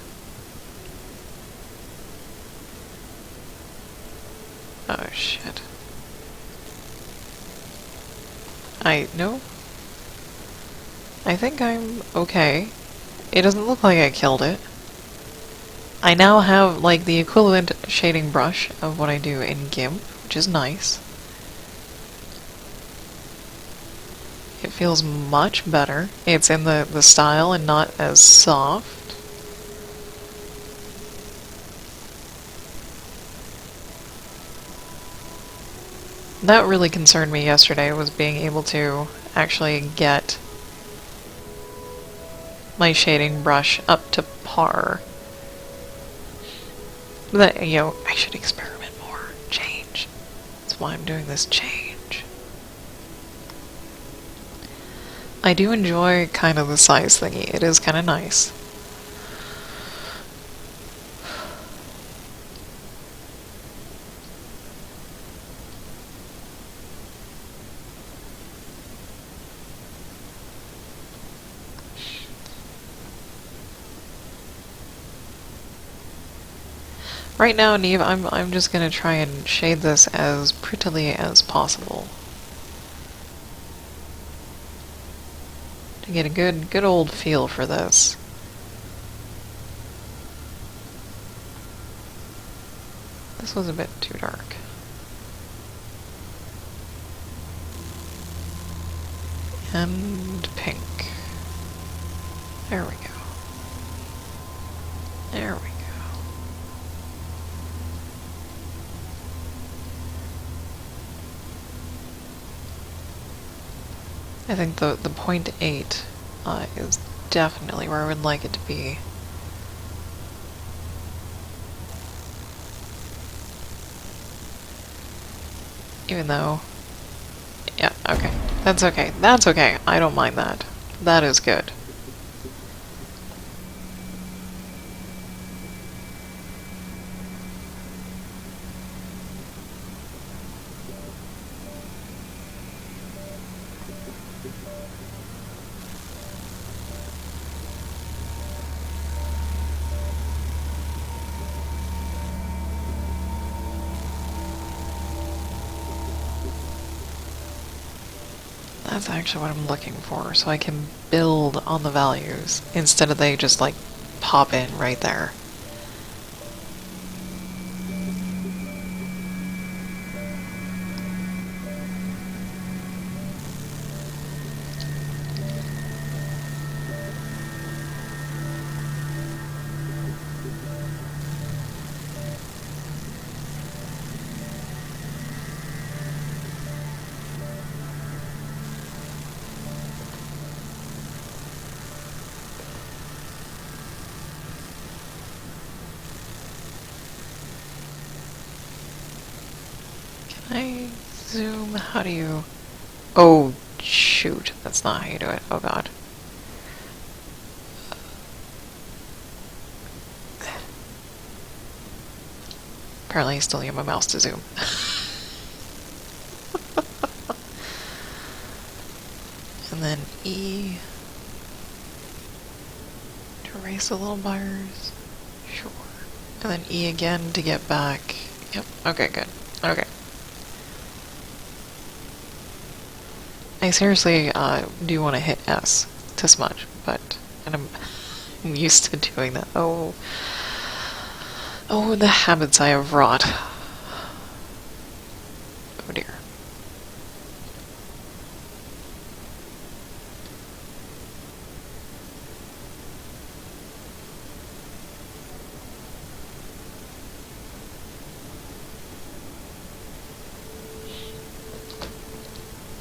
Oh shit. No? I think I'm okay. It doesn't look like I killed it. I now have, like, the equivalent shading brush of what I do in GIMP, which is nice. It feels much better. It's in the style and not as soft. That really concerned me yesterday, was being able to actually get my shading brush up to par. That, you know, I should experiment more. Change. That's why I'm doing this change. I do enjoy kind of the size thingy. It is kind of nice. Right now, Neve, I'm just gonna try and shade this as prettily as possible. To get a good old feel for this. This was a bit too dark. And pink. There we go. There we go. I think the 0.8 is definitely where I would like it to be. Even though... yeah, okay. That's okay. That's okay. I don't mind that. That is good. That's actually what I'm looking for, so I can build on the values instead of they just like pop in right there. I zoom? How do you... oh, shoot. That's not how you do it. Oh, God. Apparently I still use my mouse to zoom. And then E to erase the little bars. Sure. And then E again to get back. Yep. Okay, good. Okay. I seriously do want to hit S to smudge, but and I'm used to doing that. Oh, the habits I have wrought. Oh dear.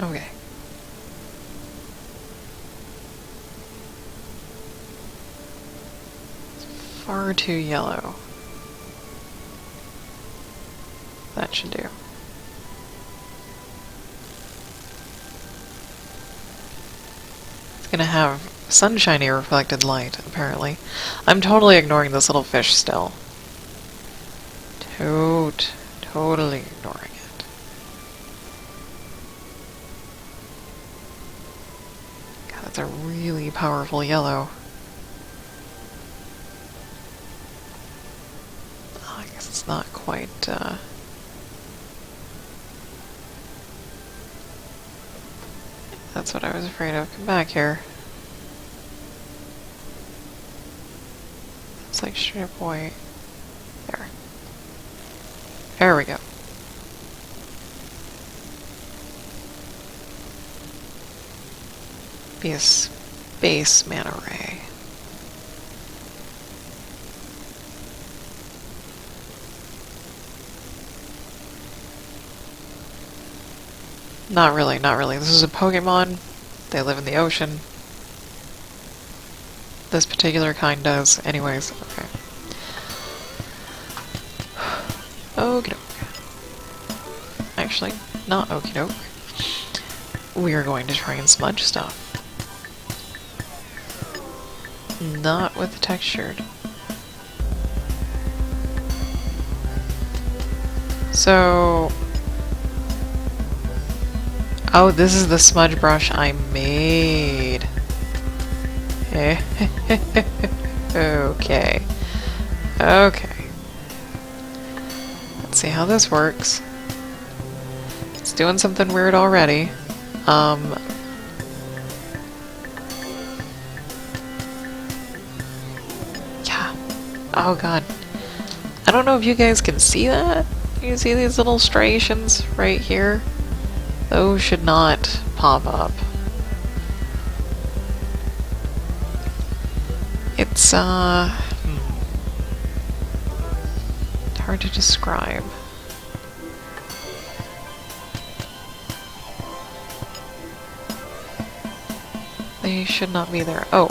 Okay. far too yellow. That should do. It's gonna have sunshiny reflected light, apparently. I'm totally ignoring this little fish still. Totally ignoring it. God, that's a really powerful yellow. Oh, I guess it's not quite, That's what I was afraid of. Come back here. It's like straight up white. There. There we go. Be a space mana ray. Not really, not really. This is a Pokemon. They live in the ocean. This particular kind does. Anyways, okay. Okie doke. Actually, not okie doke. We are going to try and smudge stuff. Not with the textured. So... Oh, this is the smudge brush I made. Okay. Okay. Let's see how this works. It's doing something weird already. Yeah. Oh god. I don't know if you guys can see that. You see these little striations right here? Those should not pop up. It's, hard to describe. They should not be there. Oh.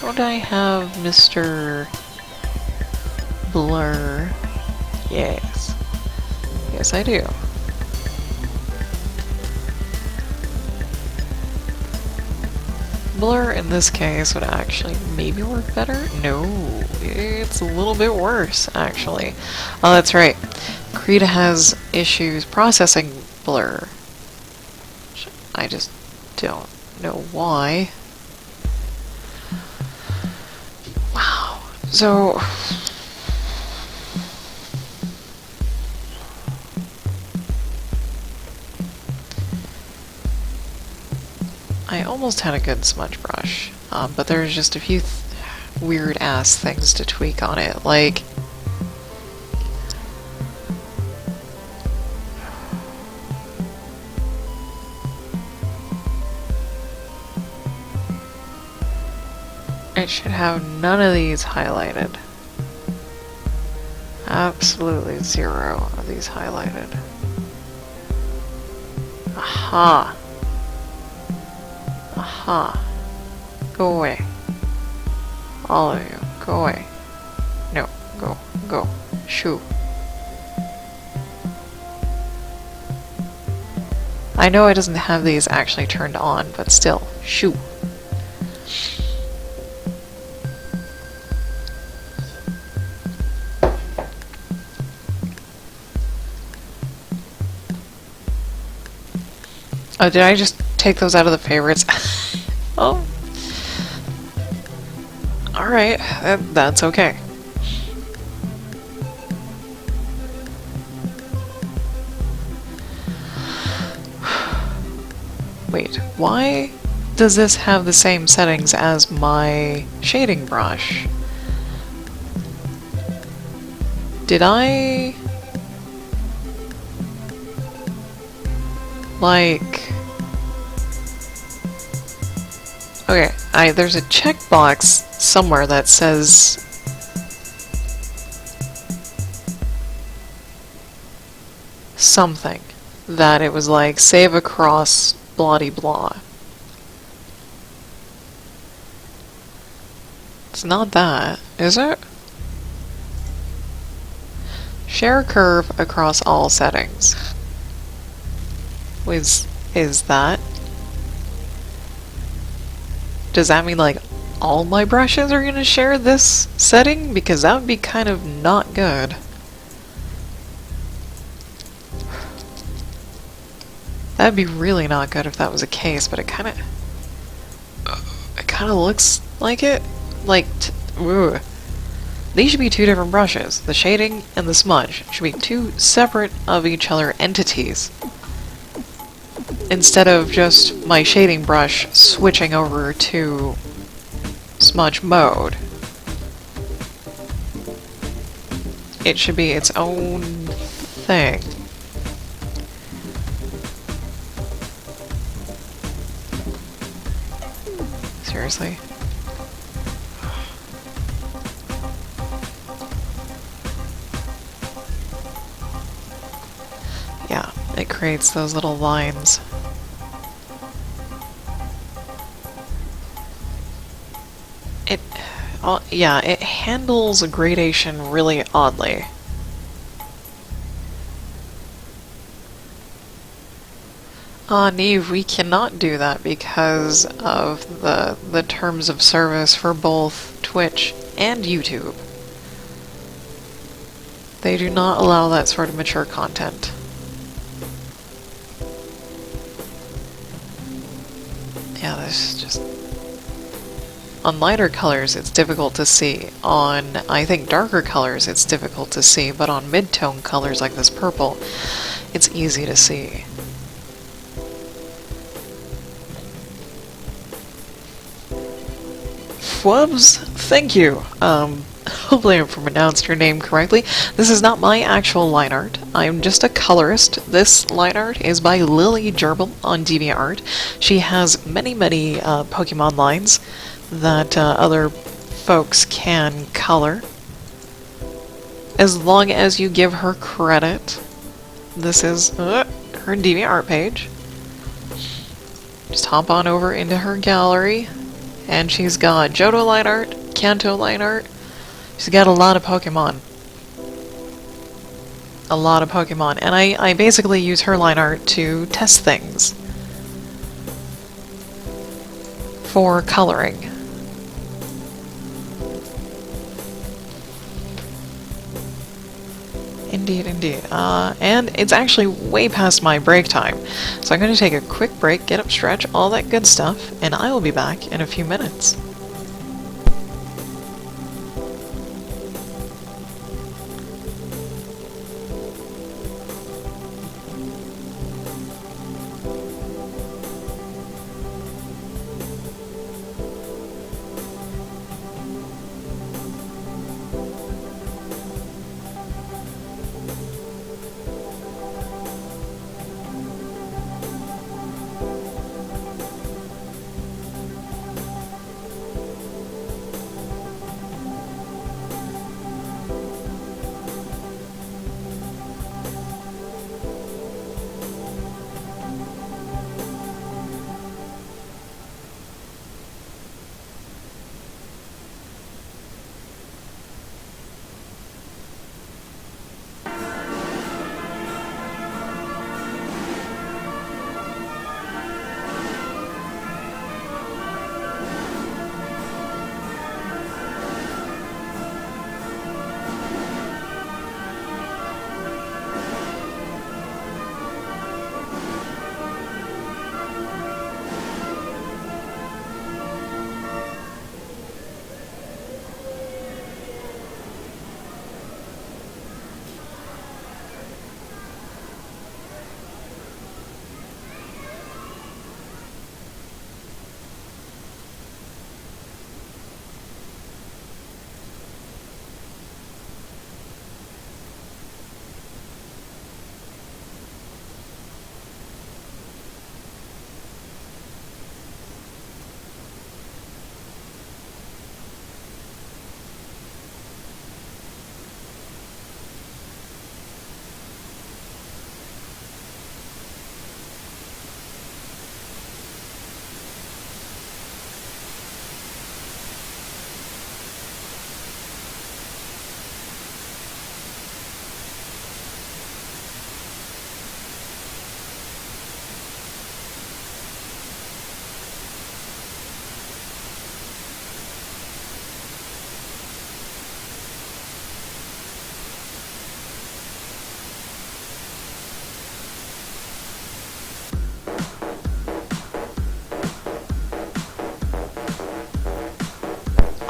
Don't I have Mr. Blur? Yes. Yes, I do. Blur in this case would actually maybe work better? No, it's a little bit worse, actually. Oh, that's right. Krita has issues processing blur. I just don't know why. Wow. So... I almost had a good smudge brush, but there's just a few weird-ass things to tweak on it, like... It should have none of these highlighted. Absolutely zero of these highlighted. Aha! Aha. Go away. All of you. Go away. No. Go. Go. Shoo. I know it doesn't have these actually turned on, but still. Shoo. Oh, did I just take those out of the favorites? Oh. Alright, that's okay. Wait, why does this have the same settings as my shading brush? Did I... like... Okay, there's a checkbox somewhere that says... something. That it was like, save across blah-de-blah. It's not that, is it? Share curve across all settings. Is that? Does that mean like all my brushes are gonna share this setting? Because that would be kind of not good. That'd be really not good if that was the case, but it kind of looks like it. Like, ooh. These should be two different brushes. The shading and the smudge should be two separate of each other entities. Instead of just my shading brush switching over to smudge mode. It should be its own thing. Seriously? Yeah, it creates those little lines. Yeah, it handles gradation really oddly. Neve, we cannot do that because of the terms of service for both Twitch and YouTube. They do not allow that sort of mature content. Yeah, this is just... On lighter colors, it's difficult to see. On, I think, darker colors, it's difficult to see, but on mid-tone colors like this purple, it's easy to see. Fwubs, thank you. Hopefully I pronounced your name correctly. This is not my actual line art. I'm just a colorist. This line art is by Lily Gerbil on DeviantArt. She has many, many Pokemon lines that other folks can color. As long as you give her credit. This is her DeviantArt page. Just hop on over into her gallery. And she's got Johto line art, Kanto line art. She's got a lot of Pokemon. A lot of Pokemon. And I basically use her line art to test things. For coloring. Indeed, indeed. And it's actually way past my break time. So I'm going to take a quick break, get up, stretch, all that good stuff, and I will be back in a few minutes.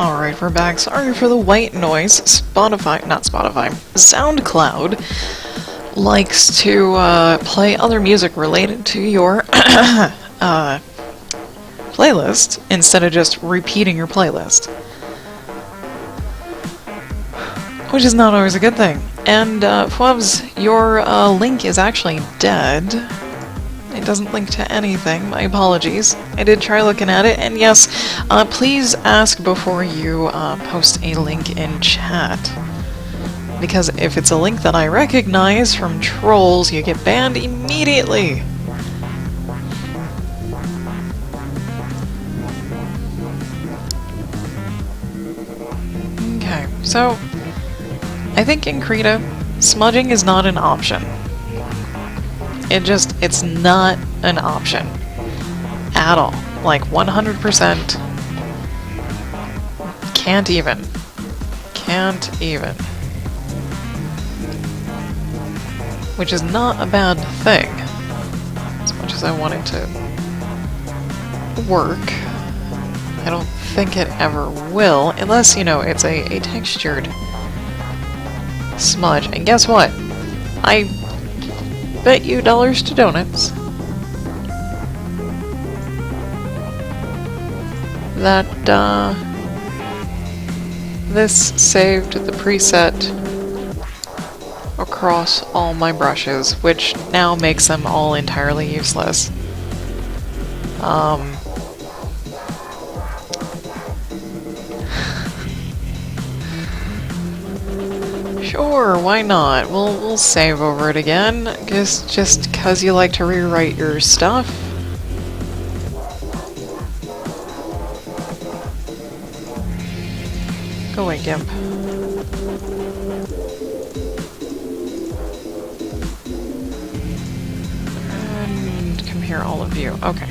Alright, we're back. Sorry for the white noise. Not Spotify, SoundCloud likes to play other music related to your playlist instead of just repeating your playlist. Which is not always a good thing. And, Fwubs, your link is actually dead. It doesn't link to anything. My apologies. I did try looking at it, and yes, please ask before you post a link in chat. Because if it's a link that I recognize from trolls, you get banned immediately. Okay, so I think in Krita, smudging is not an option. It's not an option. At all. Like, 100%. Can't even. Can't even. Which is not a bad thing. As much as I want it to work, I don't think it ever will, unless, you know, it's a textured smudge. And guess what? I bet you dollars to donuts that this saved the preset across all my brushes, which now makes them all entirely useless. Sure, why not? We'll save over it again, just 'cause you like to rewrite your stuff. Go away, GIMP. And come here, all of you. Okay.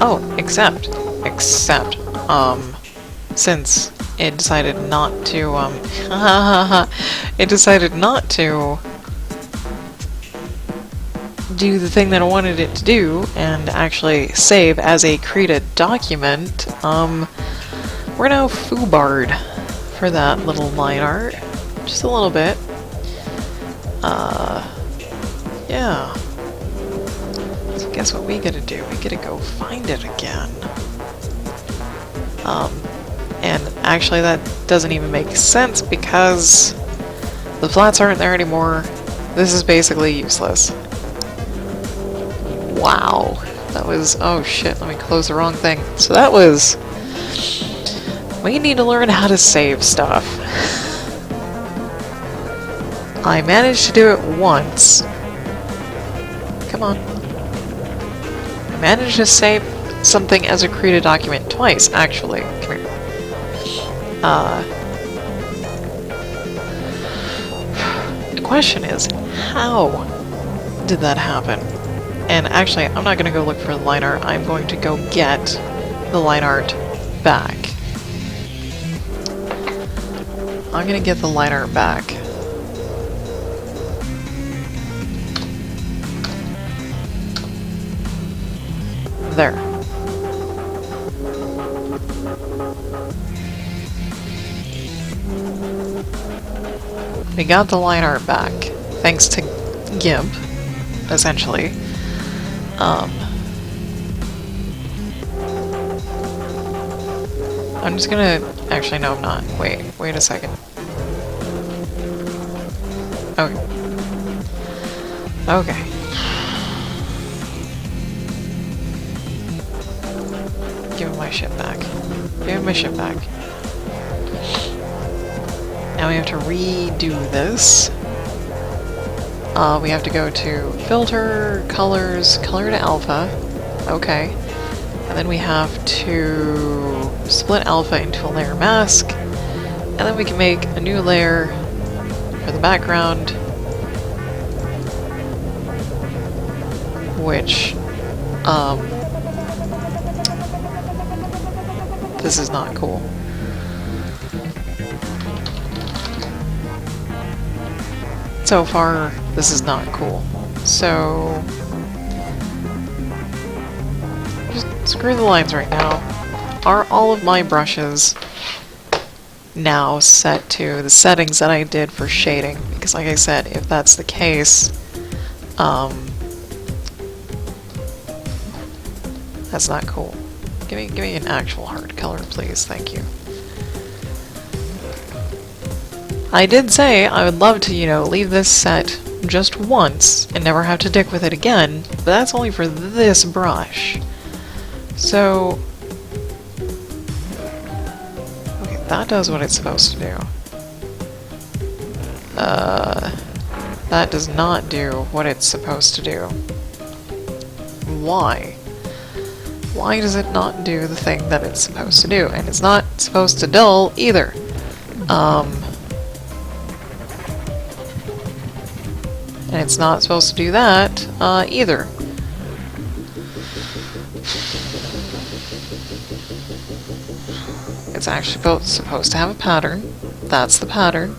Oh, except, since it decided not to, it decided not to do the thing that I wanted it to do and actually save as a Krita document, we're now foobarred for that little line art. Just a little bit. Yeah. So guess what we gotta do? We gotta go find it again. And actually that doesn't even make sense because the flats aren't there anymore. This is basically useless. Wow. That was... oh shit, let me close the wrong thing. So that was... we need to learn how to save stuff. I managed to do it once. Come on. I managed to save something as a Krita document twice, actually. Come here. The question is, how did that happen? And actually, I'm not going to go look for the line art. I'm going to go get the line art back. I'm going to get the line art back. There. We got the line art back, thanks to GIMP, essentially. I'm just gonna... actually, no, I'm not. Wait a second. Okay. Okay. Give him my shit back. Give him my shit back. Now we have to redo this. We have to go to filter, colors, color to alpha. Okay. And then we have to split alpha into a layer mask. And then we can make a new layer for the background. Which, this is not cool. So far, this is not cool. So, just screw the lines right now. are all of my brushes now set to the settings that I did for shading? Because like I said, if that's the case, that's not cool. Give me an actual hard color, please. Thank you. I did say I would love to, you know, leave this set just once and never have to dick with it again, but that's only for this brush. So, okay, that does what it's supposed to do. That does not do what it's supposed to do. Why? Why does it not do the thing that it's supposed to do? And it's not supposed to dull either. And it's not supposed to do that, either. It's actually supposed to have a pattern. That's the pattern.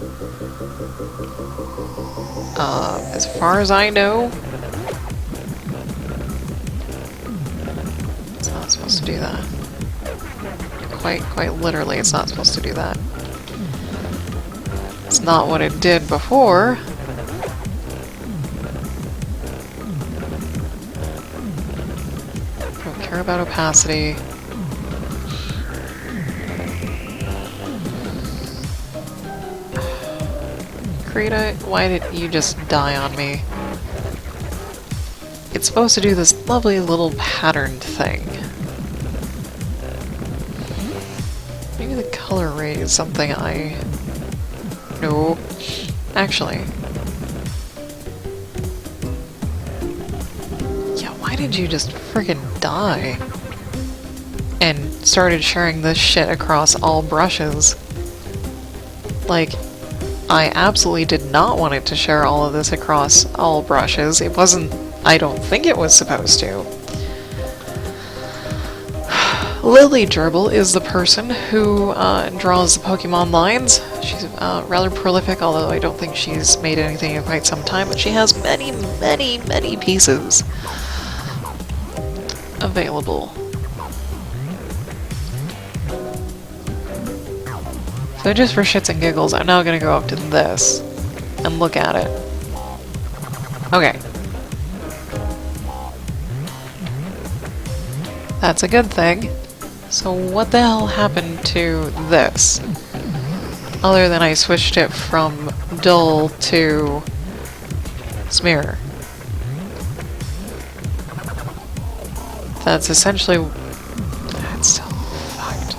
As far as I know, it's not supposed to do that. Quite literally, it's not supposed to do that. It's not what it did before. Don't care about opacity. Krita, why did you just die on me? It's supposed to do this lovely little patterned thing. Maybe the color rate is something I... No. Actually. Yeah, why did you just friggin' die? And started sharing this shit across all brushes. Like, I absolutely did not want it to share all of this across all brushes. It wasn't... I don't think it was supposed to. Lily Gerbil is the person who draws the Pokemon lines. She's rather prolific, although I don't think she's made anything in quite some time, but she has many, many, many pieces available. So just for shits and giggles, I'm now going to go up to this and look at it. Okay. That's a good thing. So what the hell happened to this? Other than I switched it from dull to smear. That's essentially... That's still fucked.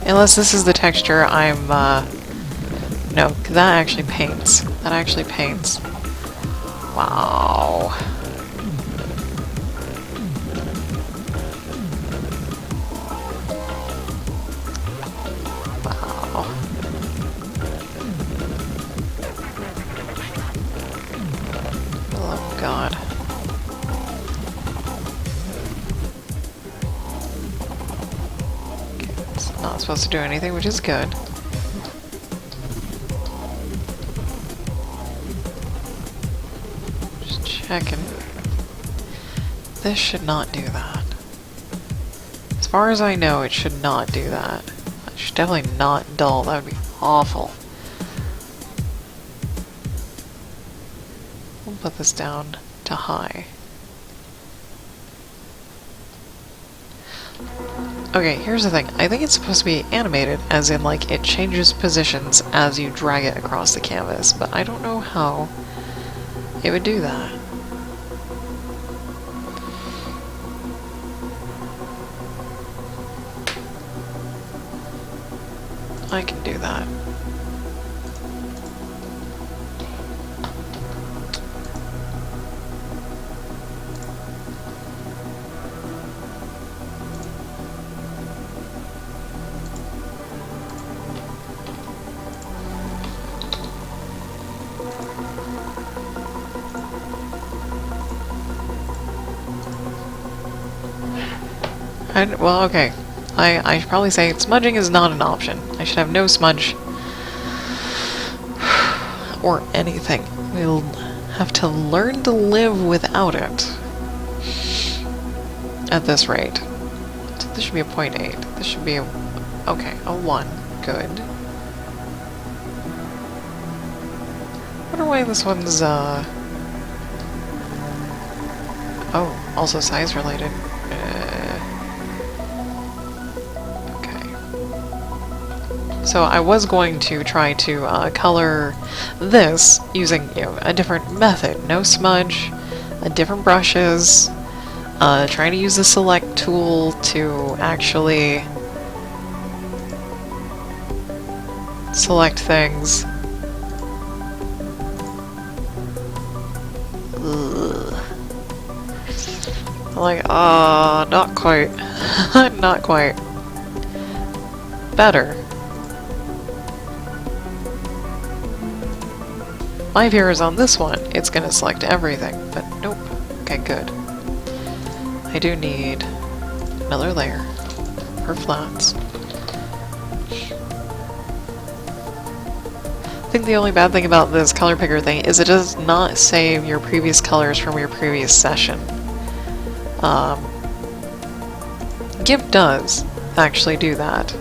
Unless this is the texture I'm, no, that actually paints. That actually paints. Wow. Oh god. Okay, it's not supposed to do anything, which is good. Just checking. This should not do that. As far as I know, it should not do that. It should definitely not dull. That would be awful. We'll put this down to high. Okay, here's the thing. I think it's supposed to be animated, as in, like, it changes positions as you drag it across the canvas, but I don't know how it would do that. I can do that. Well, okay. I should probably say smudging is not an option. I should have no smudge. Or anything. We'll have to learn to live without it. At this rate. This should be a 0.8. This should be a... okay, a 1. Good. I wonder why this one's, oh, also size related. Okay. So I was going to try to color this using, you know, a different method. No smudge, different brushes, trying to use the select tool to actually select things. Like, not quite. Not quite. Better. My fear is on this one, it's gonna select everything, but nope. Okay, good. I do need another layer for flats. I think the only bad thing about this color picker thing is it does not save your previous colors from your previous session. GIMP does actually do that.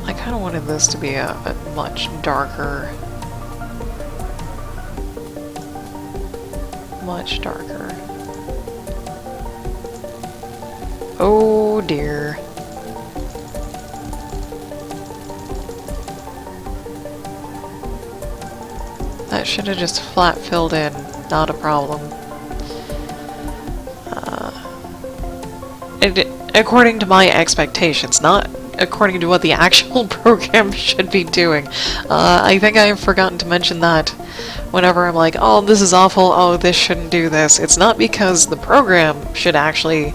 I kind of wanted this to be a much darker. Much darker. Oh dear. That should have just flat filled in, not a problem. According to my expectations, not according to what the actual program should be doing. I think I've forgotten to mention that whenever I'm like, oh, this is awful, oh, this shouldn't do this. It's not because the program should actually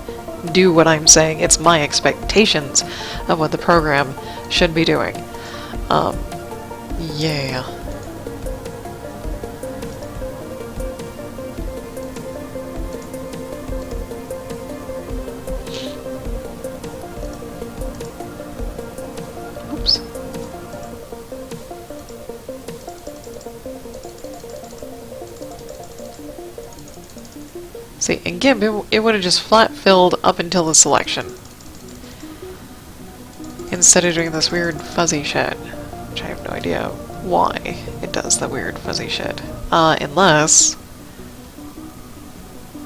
do what I'm saying, it's my expectations of what the program should be doing. Yeah. Oops. See, in GIMP, it would have just flat filled up until the selection. Instead of doing this weird fuzzy shit. Which I have no idea why it does the weird fuzzy shit. Unless...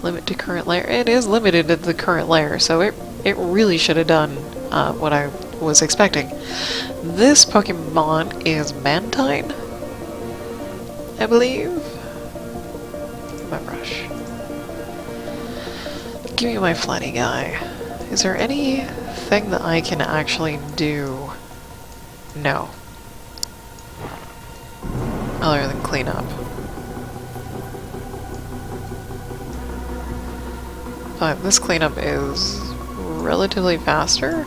limit to current layer. It is limited to the current layer, so it really should have done what I was expecting. This Pokemon is Mantine, I believe. My brush. Give me my flatty guy. Is there anything that I can actually do? No. Other than clean up. But this cleanup is relatively faster.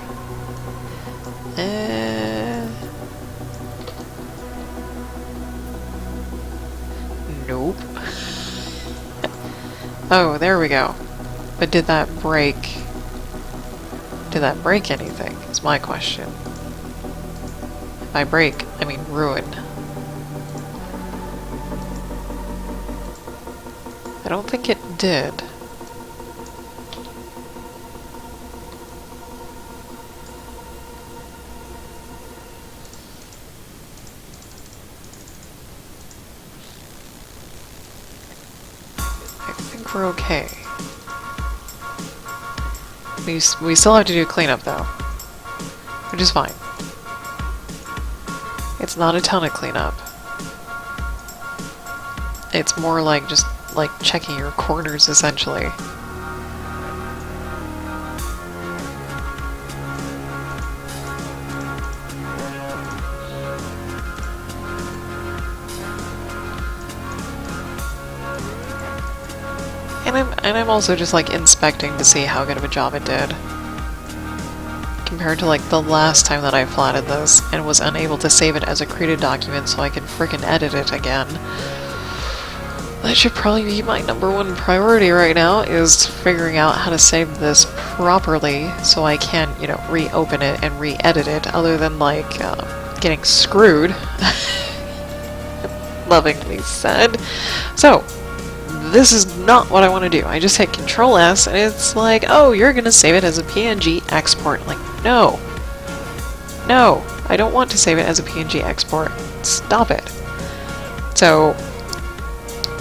Nope. Oh, there we go. But did that break? Did that break anything? Is my question. By break, I mean ruin. I don't think it did. I think we're okay. We still have to do cleanup though, which is fine. It's not a ton of cleanup. It's more like just like checking your corners essentially. And I'm also just like inspecting to see how good of a job it did. Compared to like the last time that I flatted this and was unable to save it as a Krita document so I could frickin' edit it again. That should probably be my #1 priority right now, is figuring out how to save this properly so I can, you know, reopen it and re-edit it, other than like getting screwed. lovingly said. So, this is not what I want to do. I just hit Control S and it's like, oh, you're gonna save it as a PNG export. Like, no. No, I don't want to save it as a PNG export. Stop it. So,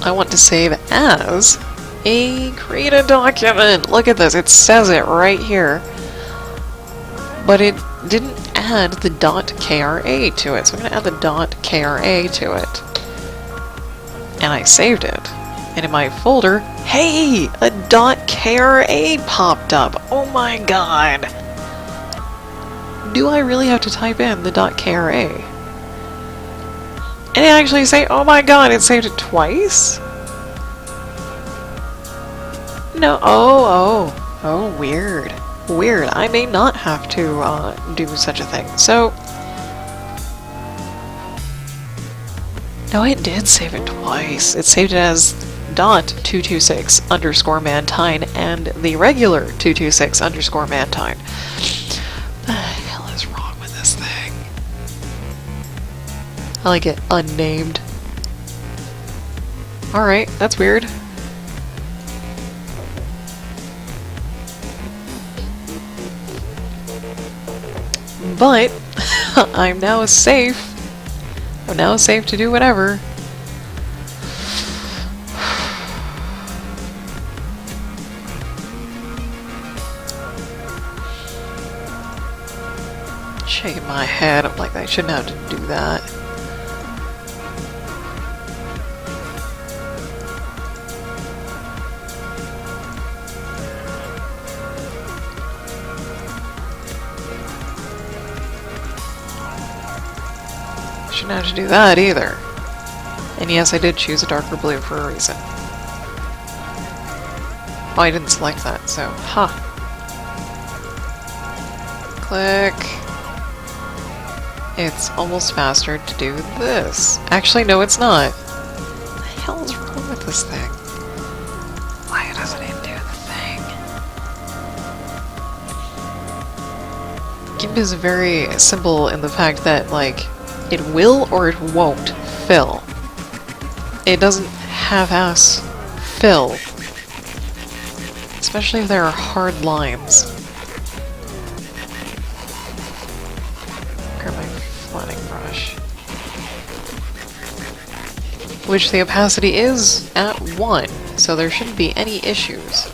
I want to save as a Krita document. Look at this, it says it right here. But it didn't add the .kra to it, so I'm going to add the .kra to it. And I saved it. And in my folder, hey! A .kra popped up! Oh my god! Do I really have to type in the .kra? And it actually say, oh my god, it saved it twice? No, oh, weird. Weird. I may not have to do such a thing. So, no, it did save it twice. It saved it as .226 underscore mantine and the regular 226 underscore mantine. What the hell is wrong with this thing? I like it unnamed. Alright, that's weird. But I'm now safe. I'm now safe to do whatever. Shaking my head. I'm like, I shouldn't have to do that. Shouldn't have to do that either. And yes, I did choose a darker blue for a reason. Oh, I didn't select that, so, ha. Click. It's almost faster to do this. Actually, no, it's not. What the hell is wrong with this thing? Why doesn't it do the thing? GIMP is very simple in the fact that, like, it will or it won't fill. It doesn't half-ass fill. Especially if there are hard lines. Grab my flattening brush. Which the opacity is at 1, so there shouldn't be any issues.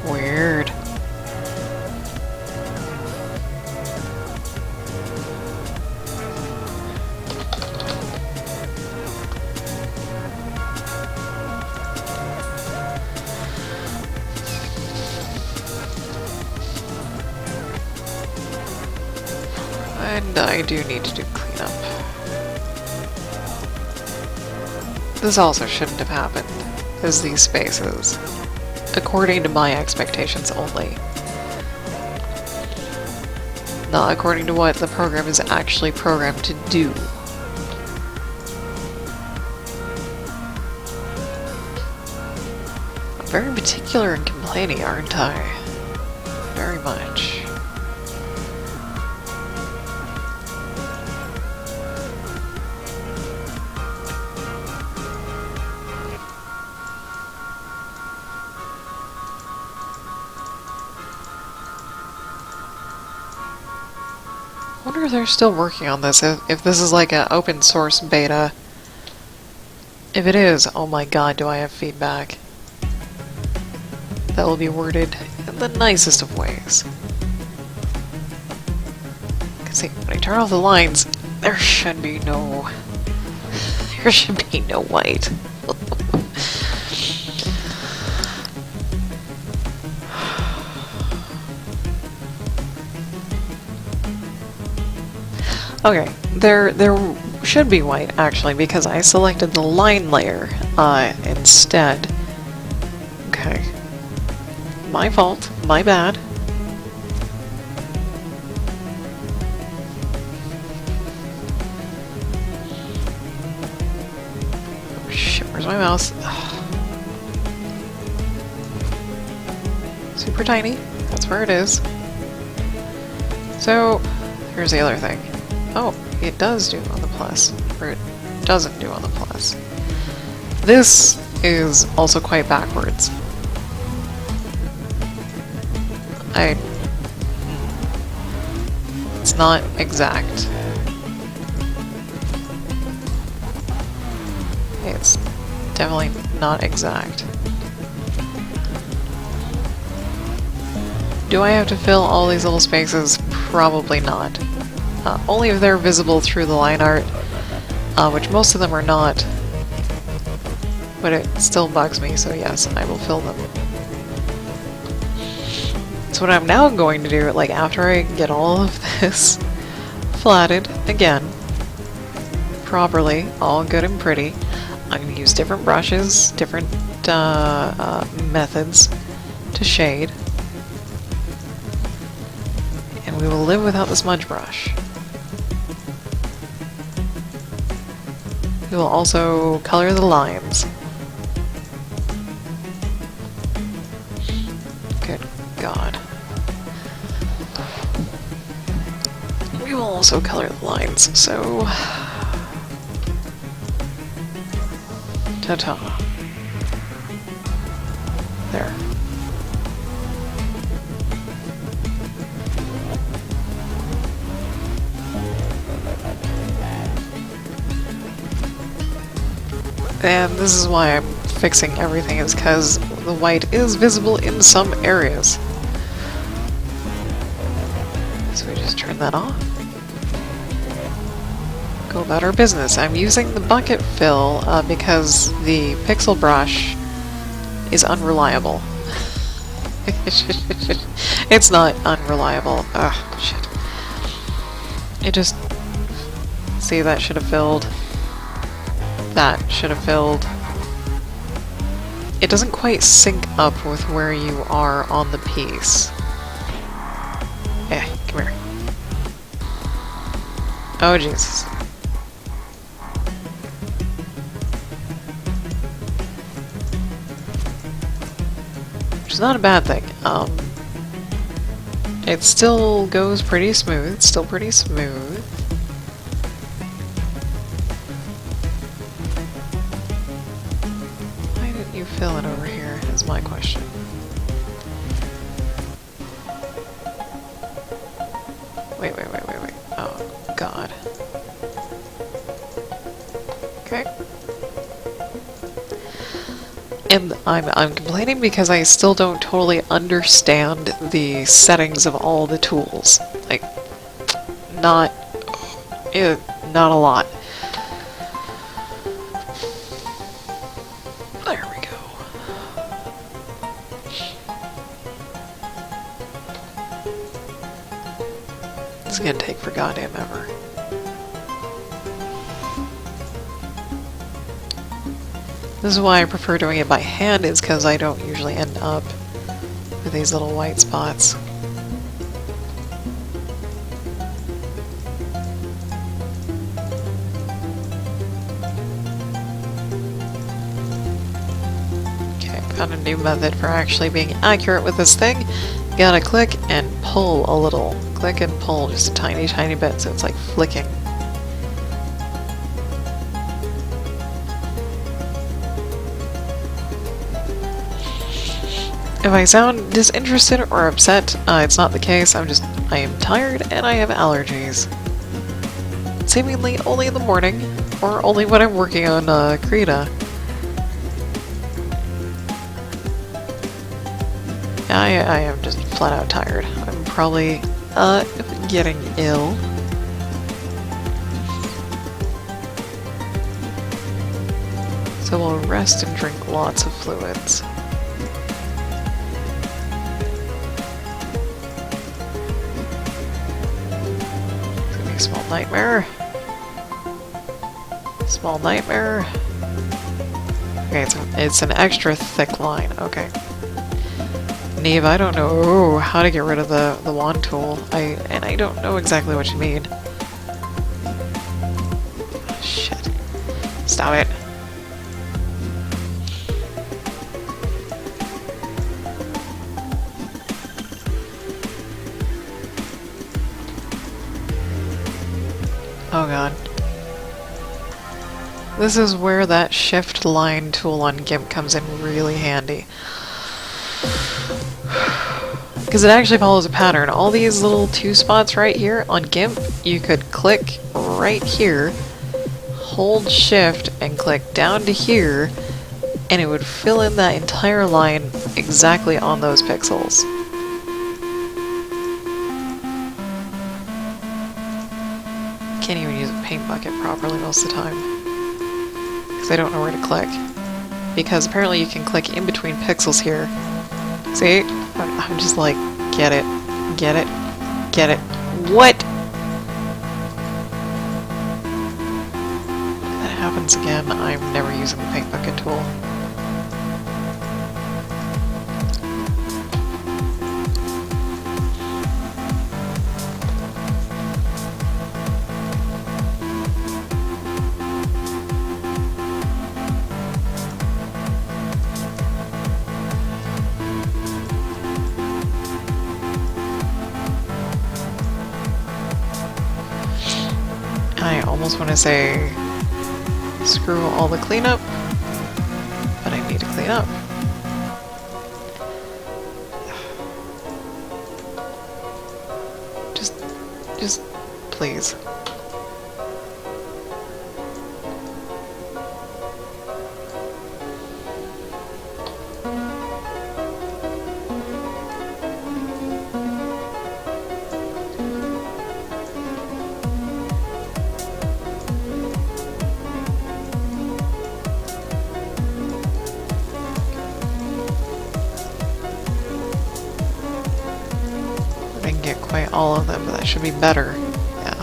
Weird. And I do need to do cleanup. This also shouldn't have happened, as these spaces, according to my expectations only. Not according to what the program is actually programmed to do. I'm very particular and complaining, aren't I? Very much. I wonder if they're still working on this, if this is like an open source beta. If it is, oh my god, do I have feedback. That will be worded in the nicest of ways. Because see, when I turn off the lines, there should be no... there should be no white. Okay, there should be white, actually, because I selected the line layer instead. Okay. My fault. My bad. Oh shit, where's my mouse? Ugh. Super tiny. That's where it is. So, here's the other thing. Oh, it does do on the plus, or it doesn't do on the plus. This is also quite backwards. It's not exact. It's definitely not exact. Do I have to fill all these little spaces? Probably not. Only if they're visible through the line art, which most of them are not. But it still bugs me, so yes, I will fill them. So what I'm now going to do, like after I get all of this flatted again, properly, all good and pretty, I'm going to use different brushes, different methods to shade. And we will live without the smudge brush. We will also color the lines. Good God. We will also color the lines, so... Ta-ta. There. And this is why I'm fixing everything, is because the white is visible in some areas. So we just turn that off. Go about our business. I'm using the bucket fill because the pixel brush is unreliable. It's not unreliable. Ugh, shit. It just... See, that should have filled. That should have filled. It doesn't quite sync up with where you are on the piece. Come here. Oh, Jesus. Which is not a bad thing. It still goes pretty smooth. It's still pretty smooth. Why didn't you fill it over here, is my question. Wait. Oh, God. Okay. And I'm complaining because I still don't totally understand the settings of all the tools. Like, not a lot. There we go. It's gonna take for goddamn ever. This is why I prefer doing it by hand, is because I don't usually end up with these little white spots. Okay, found a new method for actually being accurate with this thing. You gotta click and pull a little. Click and pull just a tiny, tiny bit, so it's like flicking. If I sound disinterested or upset, it's not the case. I am tired and I have allergies. Seemingly only in the morning, or only when I'm working on Krita. I am just flat out tired. I'm probably getting ill. So we'll rest and drink lots of fluids. Small nightmare. Small nightmare. Okay, it's an extra thick line. Okay. Neve, I don't know how to get rid of the wand tool. And I don't know exactly what you mean. Shit. Stop it. Oh God. This is where that shift line tool on GIMP comes in really handy. Because it actually follows a pattern. All these little 2 spots right here on GIMP, you could click right here, hold shift, and click down to here, and it would fill in that entire line exactly on those pixels. Can't even use a paint bucket properly most of the time. Because I don't know where to click. Because apparently you can click in between pixels here. See? I'm just like, get it, get it, get it. What? If that happens again, I'm never using the paint bucket tool. I almost want to say screw all the cleanup, but I need to clean up. Just please. I can get quite all of them, but that should be better. Yeah.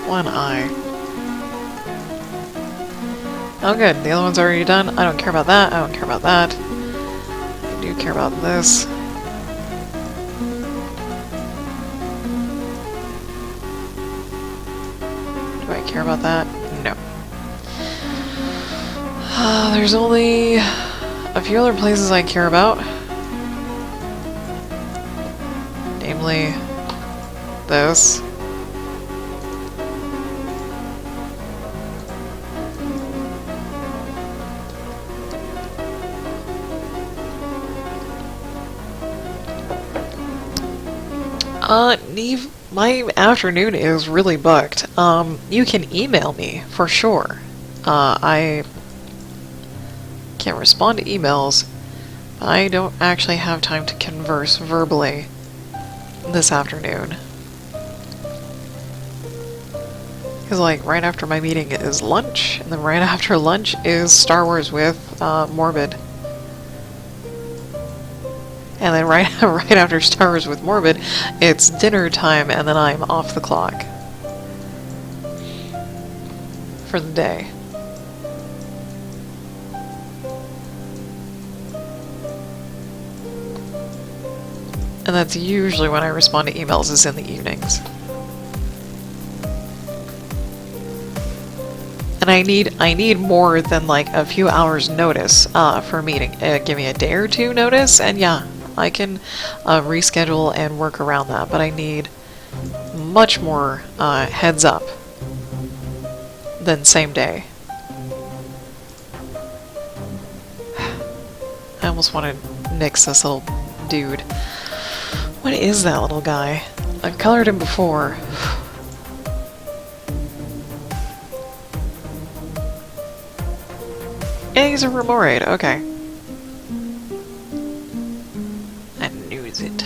One eye. Oh good, the other one's already done. I don't care about that, I don't care about that. I do care about this. Do I care about that? No. There's only a few other places I care about. Namely, this. Neve, my afternoon is really booked. You can email me, for sure. I can't respond to emails. I don't actually have time to converse verbally this afternoon. Because, like, right after my meeting is lunch, and then right after lunch is Star Wars with Morbid. And then right after Star Wars with Morbid, it's dinner time, and then I'm off the clock for the day. And that's usually when I respond to emails, is in the evenings. And I need more than like a few hours notice for a meeting. Give me a day or two notice, and yeah, I can reschedule and work around that. But I need much more heads up than same day. I almost want to nix this little dude. What is that little guy? I've colored him before. Yeah, he's a Remoraid, okay. I knew it.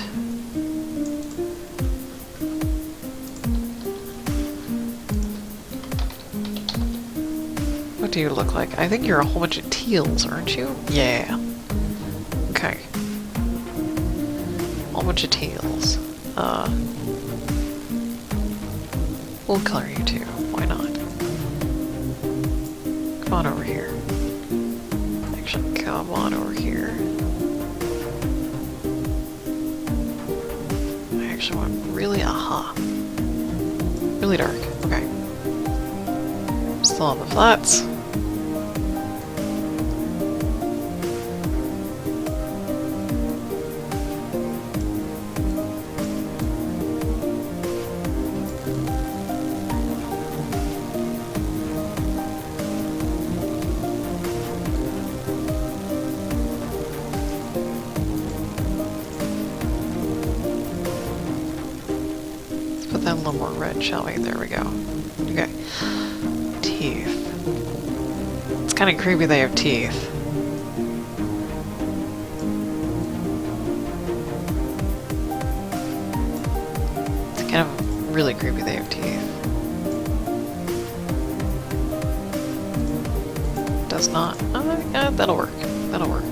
What do you look like? I think you're a whole bunch of teals, aren't you? Yeah. Okay. A whole bunch of teals. We'll color you too. Why not? Come on over here. Actually, come on over here. I actually want really, really dark. Okay. Still on the flats. red, shall we? There we go. Okay. Teeth. It's kind of creepy they have teeth. It's kind of really creepy they have teeth. Does not. Yeah, that'll work. That'll work.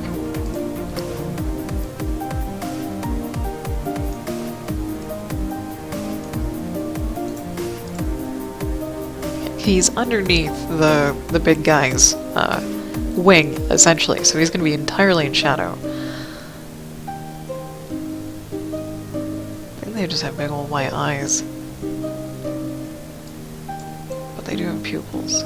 He's underneath the big guy's wing, essentially, so he's going to be entirely in shadow. I think they just have big old white eyes. But they do have pupils.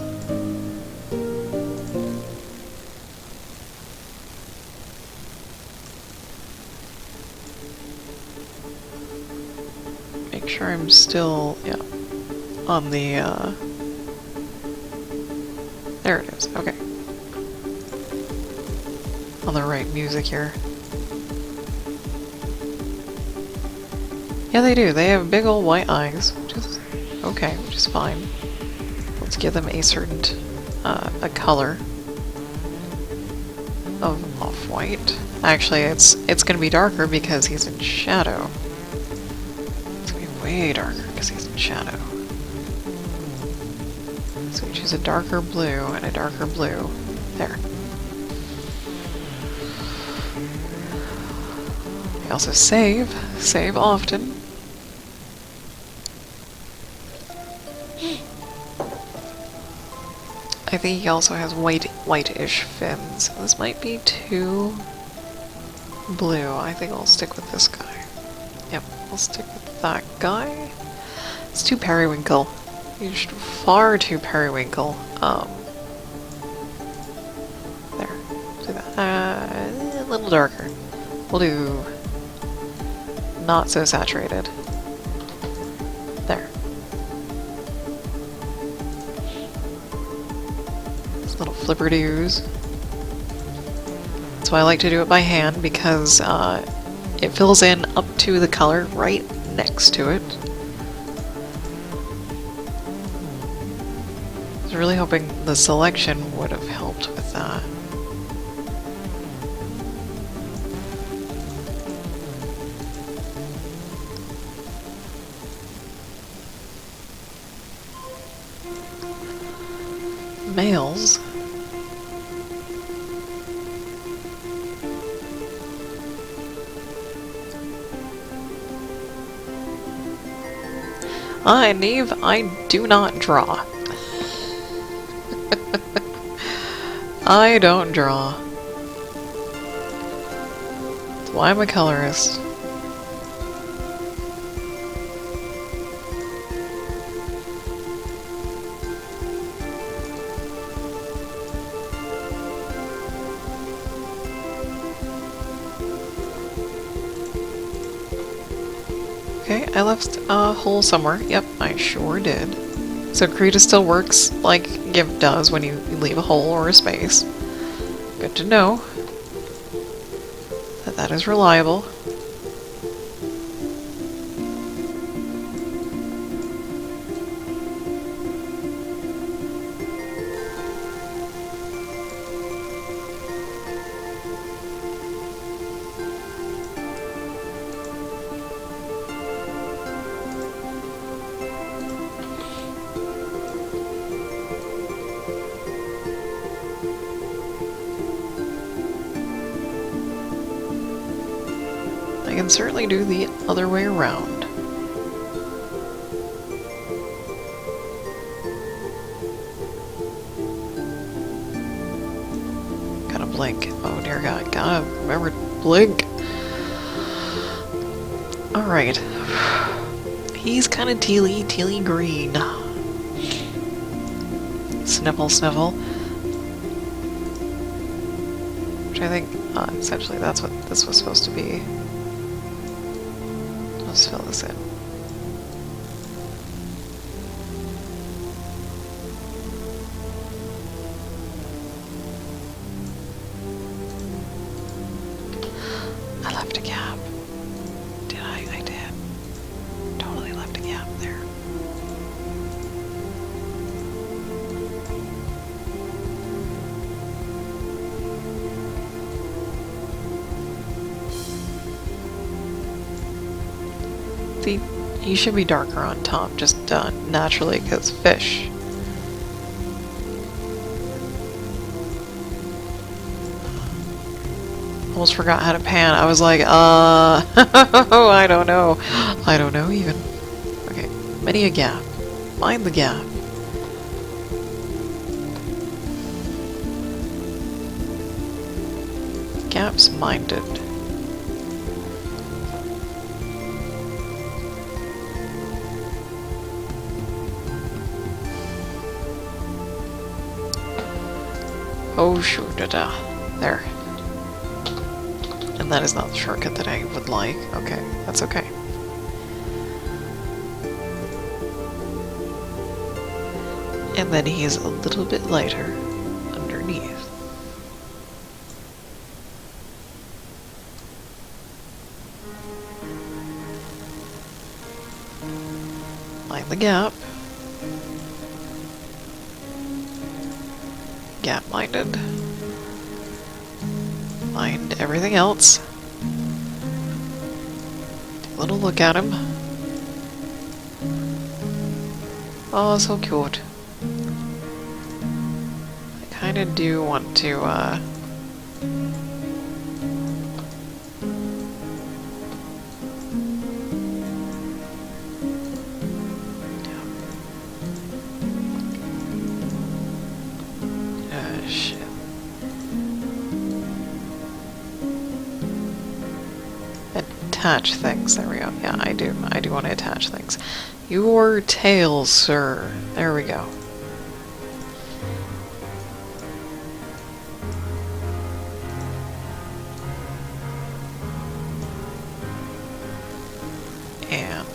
Make sure I'm still, yeah, on the, there it is, okay. On the right music here. Yeah, they do. They have big old white eyes, which is okay, which is fine. Let's give them a certain, a color of off-white. Actually, it's gonna be darker because he's in shadow. It's gonna be way darker because he's in shadow. So we choose a darker blue and a darker blue. There. We also save. Save often. I think he also has whitish fins. This might be too blue. I think I'll stick with this guy. Yep, I'll stick with that guy. It's too periwinkle. You're far too periwinkle. There. Do that. A little darker. We'll do not so saturated. There. These little flipper-doos. That's why I like to do it by hand, because it fills in up to the color right next to it. I was really hoping the selection would have helped with that. Males. Neve, I do not draw. I don't draw. That's why I'm a colorist. Okay, I left a hole somewhere. Yep, I sure did. So Krita still works like GIMP does when you leave a hole or a space. Good to know that that is reliable. I can certainly do the other way around. Gotta blink. Oh dear God, gotta remember to blink. Alright. He's kind of tealy green. Sniffle, sniffle. Which I think, essentially that's what this was supposed to be. Let's fill this in. I left a gap. Did I? I did. Totally left a gap there. he should be darker on top, just naturally, because fish. Almost forgot how to pan. I was like, I don't know. I don't know even. Okay, many a gap. Mind the gap. Gaps minded. Oh shoot, there. And that is not the shortcut that I would like. Okay, that's okay. And then he's a little bit lighter underneath. Line the gap. Gap-minded. Mind everything else. Take a little look at him. Oh, so cute. I kinda do want to, shit. Attach things. There we go. Yeah, I do want to attach things. Your tail, sir. There we go. And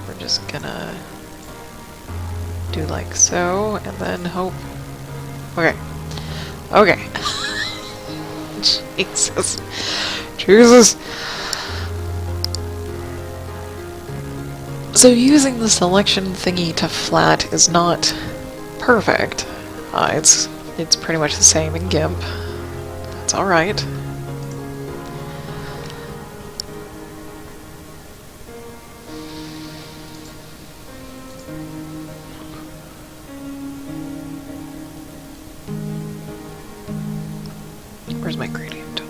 we're just gonna do like so, and then hope. Okay. Okay. Jesus. Jesus. So using the selection thingy to flat is not perfect. It's pretty much the same in GIMP. That's alright. Where's my gradient tool?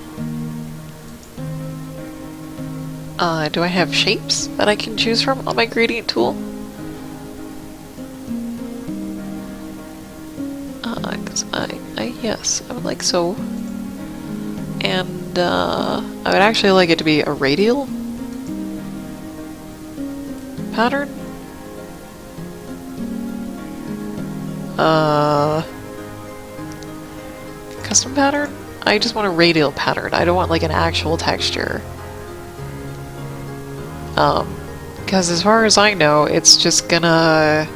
Do I have shapes that I can choose from on my gradient tool? Cause yes, I would like so. And, I would actually like it to be a radial pattern. Custom pattern? I just want a radial pattern. I don't want like an actual texture. Because as far as I know, it's just gonna...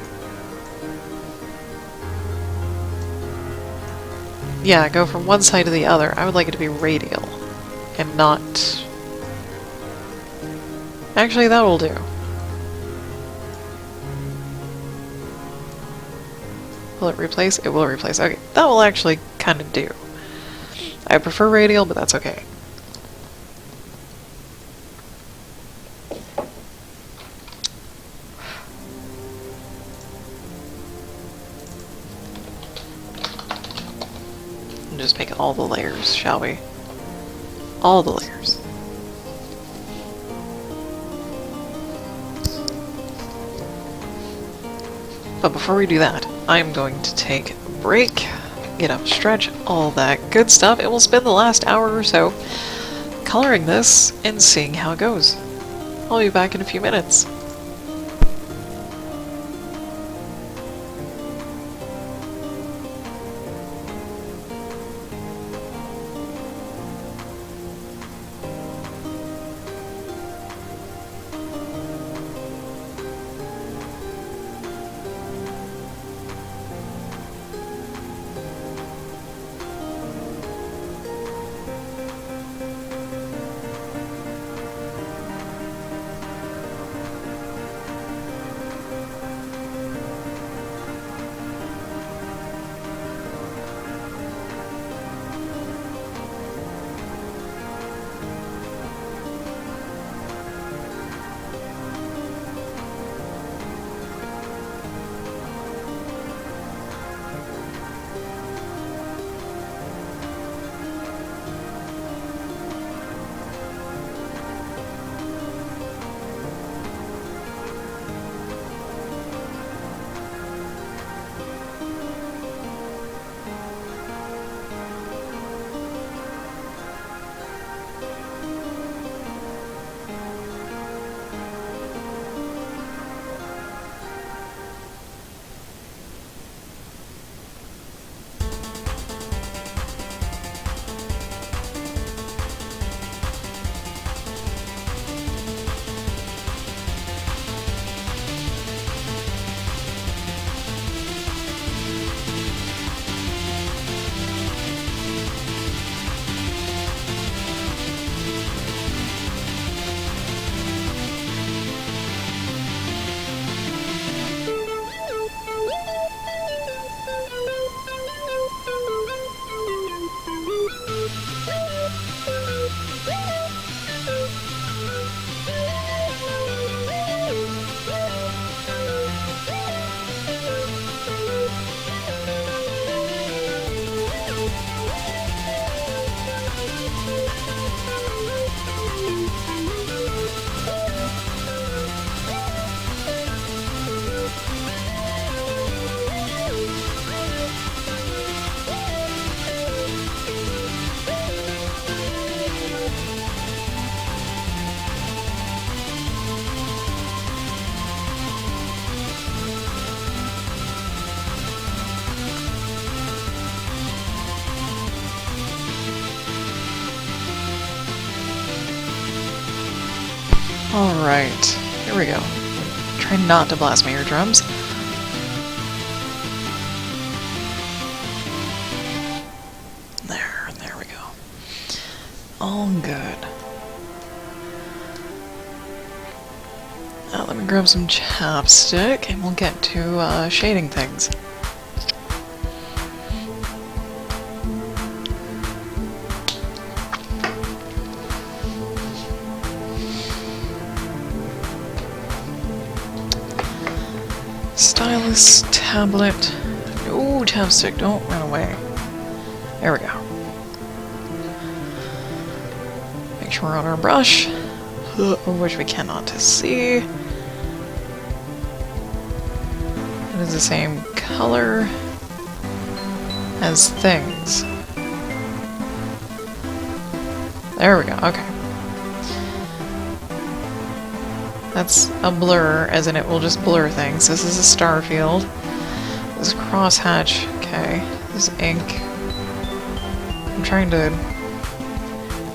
yeah, go from one side to the other. I would like it to be radial, and not... actually, that will do. Will it replace? It will replace. Okay, that will actually kind of do. I prefer radial, but that's okay. Just make all the layers, shall we? All the layers. But before we do that, I'm going to take a break, get up, stretch, all that good stuff, and we'll spend the last hour or so coloring this and seeing how it goes. I'll be back in a few minutes. Alright, here we go. Try not to blast my eardrums. There we go. All good. Now let me grab some chapstick and we'll get to shading things. Stylus, tablet. No chapstick, don't run away. There we go. Make sure we're on our brush, which we cannot see. It is the same color as things. There we go, okay. That's a blur, as in it will just blur things. This is a star field. This is crosshatch. Okay. This is ink. I'm trying to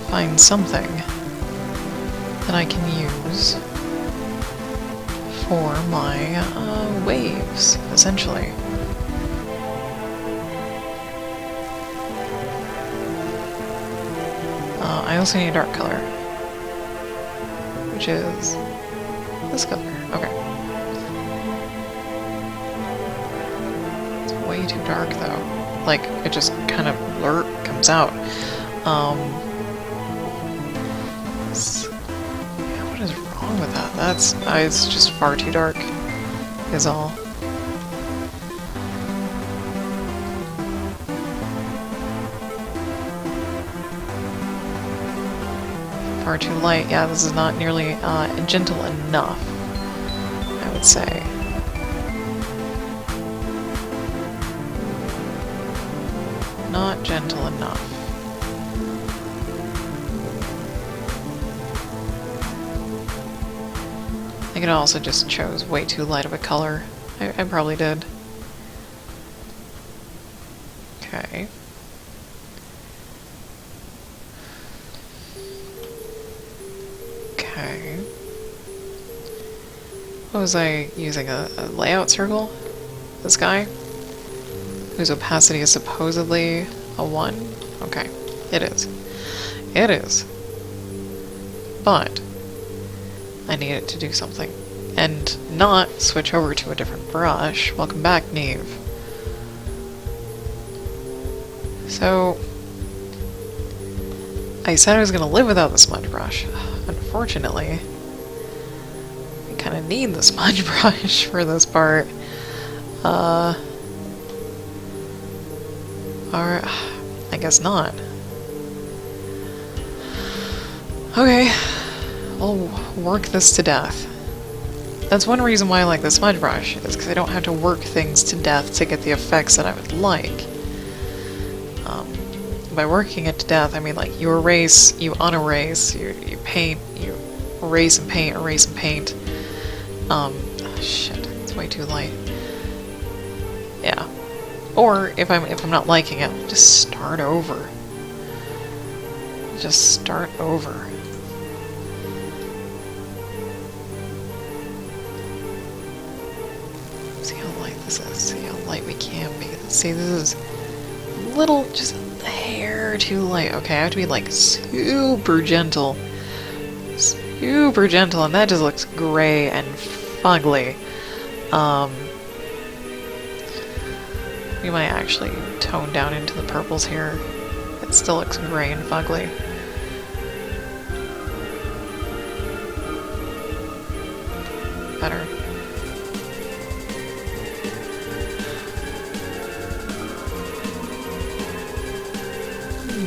find something that I can use for my waves, essentially. I also need a dark color, which is this color. Okay. It's way too dark though. Like, it just kind of comes out. Yeah, what is wrong with that? That's it's just far too dark, is all. Far too light. Yeah, this is not nearly gentle enough, I would say. Not gentle enough. I think it also just chose way too light of a color. I probably did. Okay. Okay. What was I using? A layout circle? This guy? Whose opacity is supposedly a 1? Okay. It is. It is. But I need it to do something. And not switch over to a different brush. Welcome back, Neve. So I said I was going to live without the smudge brush. Unfortunately, I kind of need the smudge brush for this part. Or I guess not. Okay, I'll work this to death. That's one reason why I like the smudge brush, is because I don't have to work things to death to get the effects that I would like. By working it to death, I mean like you erase, you unerase, you paint, you erase and paint, erase and paint. Oh shit, it's way too light. Yeah. Or if I'm not liking it, just start over. Just start over. See how light this is. See how light we can be. See, this is a little, just a hair too light. Okay, I have to be like super gentle. Super gentle, and that just looks gray and fugly. We might actually tone down into the purples here. It still looks gray and fugly. Better.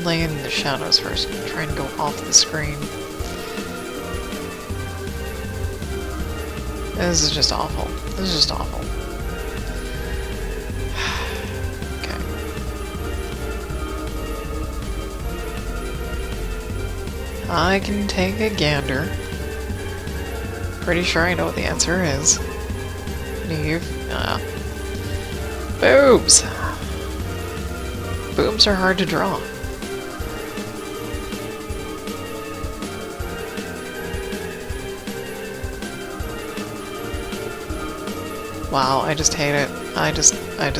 Lay in the shadows first and try and go off the screen. This is just awful. This is just awful. I can take a gander. Pretty sure I know what the answer is. Neve. Boobs! Boobs are hard to draw. Wow, I just hate it. I just, I hate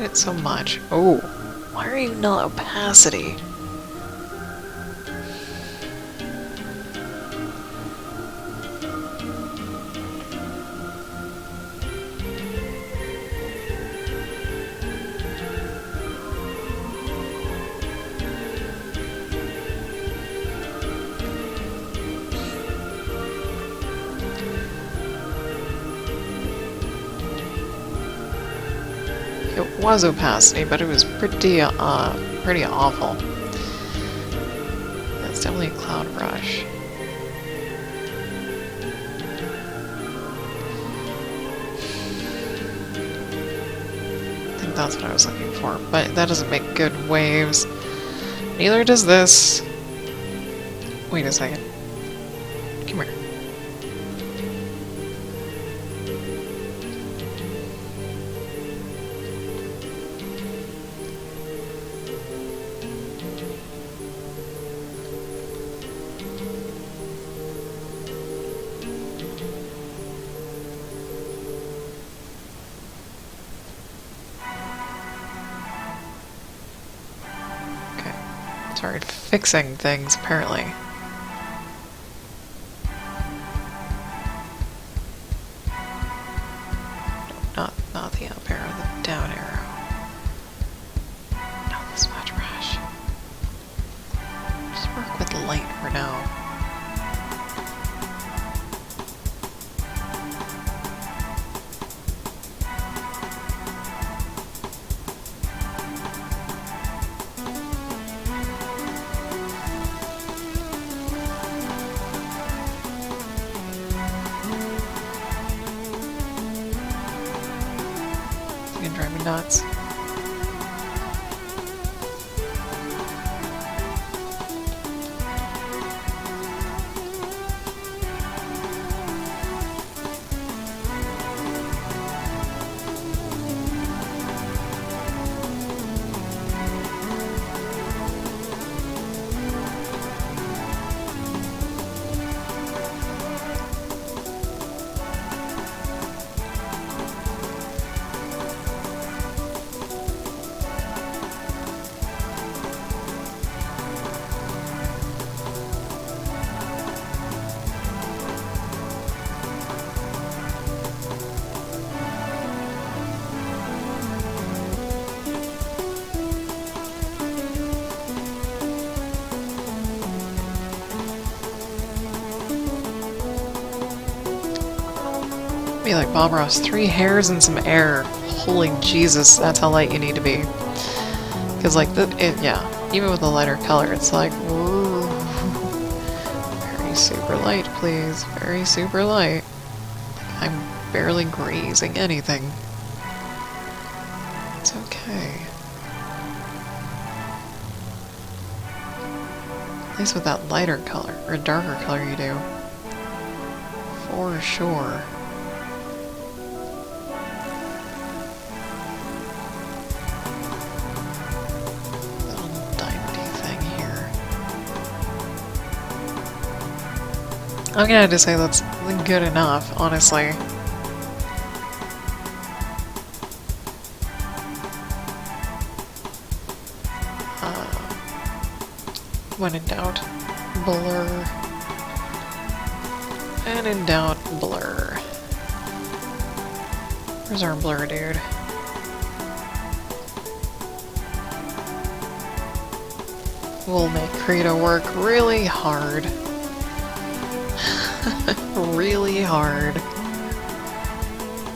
it so much. Oh, why are you not opacity? It was opacity, but it was pretty awful. That's definitely a cloud brush. I think that's what I was looking for, but that doesn't make good waves. Neither does this. Wait a second. Come here. Started fixing things, apparently. No, not the up arrow, the down arrow. Not the smudge brush. Just work with light for now. Drive me nuts. Be like Bob Ross, 3 hairs and some air. Holy Jesus, that's how light you need to be. Because like, yeah, even with a lighter color, it's like, whoa. Very super light, please. Very super light. I'm barely grazing anything. It's okay. At least with that lighter color, or darker color you do. For sure. I'm gonna have to say that's good enough, honestly. When in doubt, blur. And in doubt, blur. Where's our blur, dude? We'll make Krita work really hard. Really hard.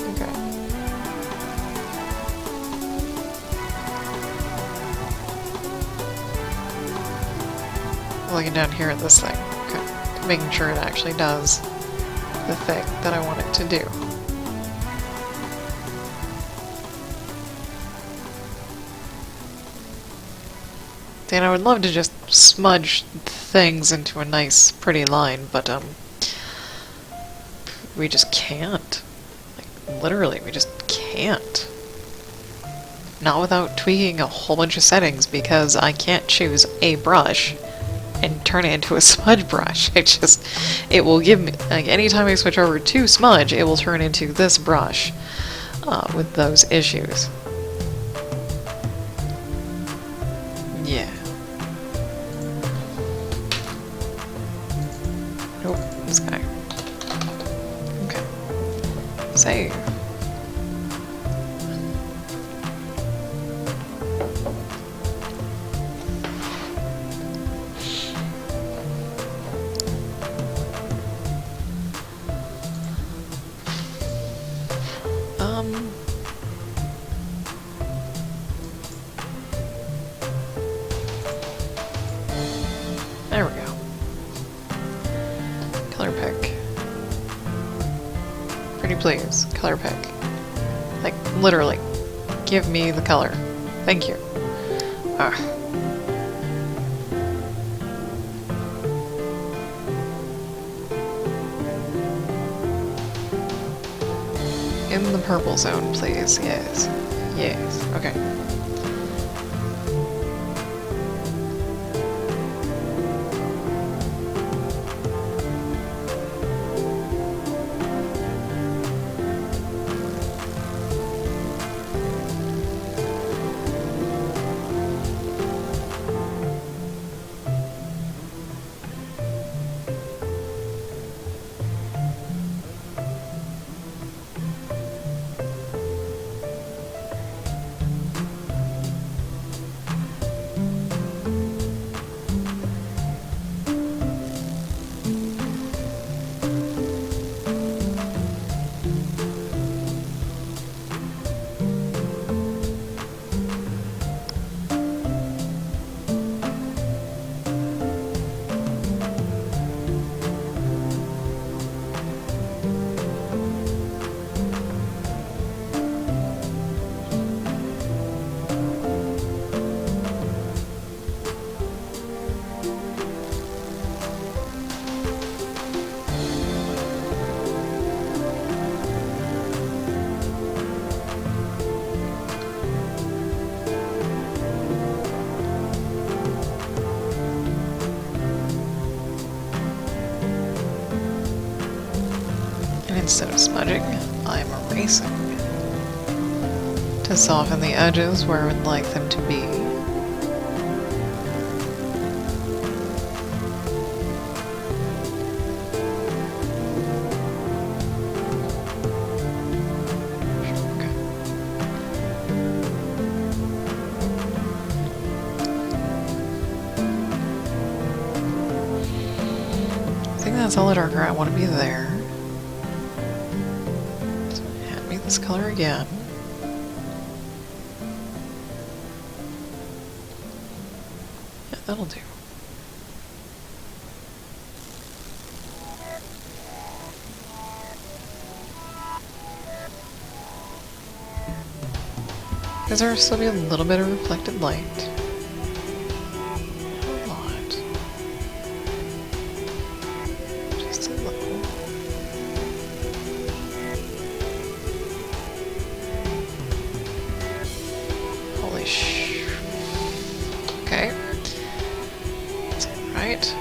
Okay. Looking down here at this thing. Okay. Making sure it actually does the thing that I want it to do. And I would love to just smudge things into a nice, pretty line, but, we just can't. Like, literally, we just can't. Not without tweaking a whole bunch of settings, because I can't choose a brush and turn it into a smudge brush. It will give me, like, anytime I switch over to smudge, it will turn into this brush with those issues. Yeah. Nope, this guy. Okay. Save. There we go. Color pick. Pretty please, color pick. Like, literally. Give me the color. Thank you. In the purple zone, please. Yes. Yes. Okay. Instead of smudging, I'm erasing to soften the edges where I would like them to be. I think that's a little darker. I want to be there. This color again. Yeah, that'll do. Is there still be a little bit of reflected light? A lot. Just a little. Okay. That's right.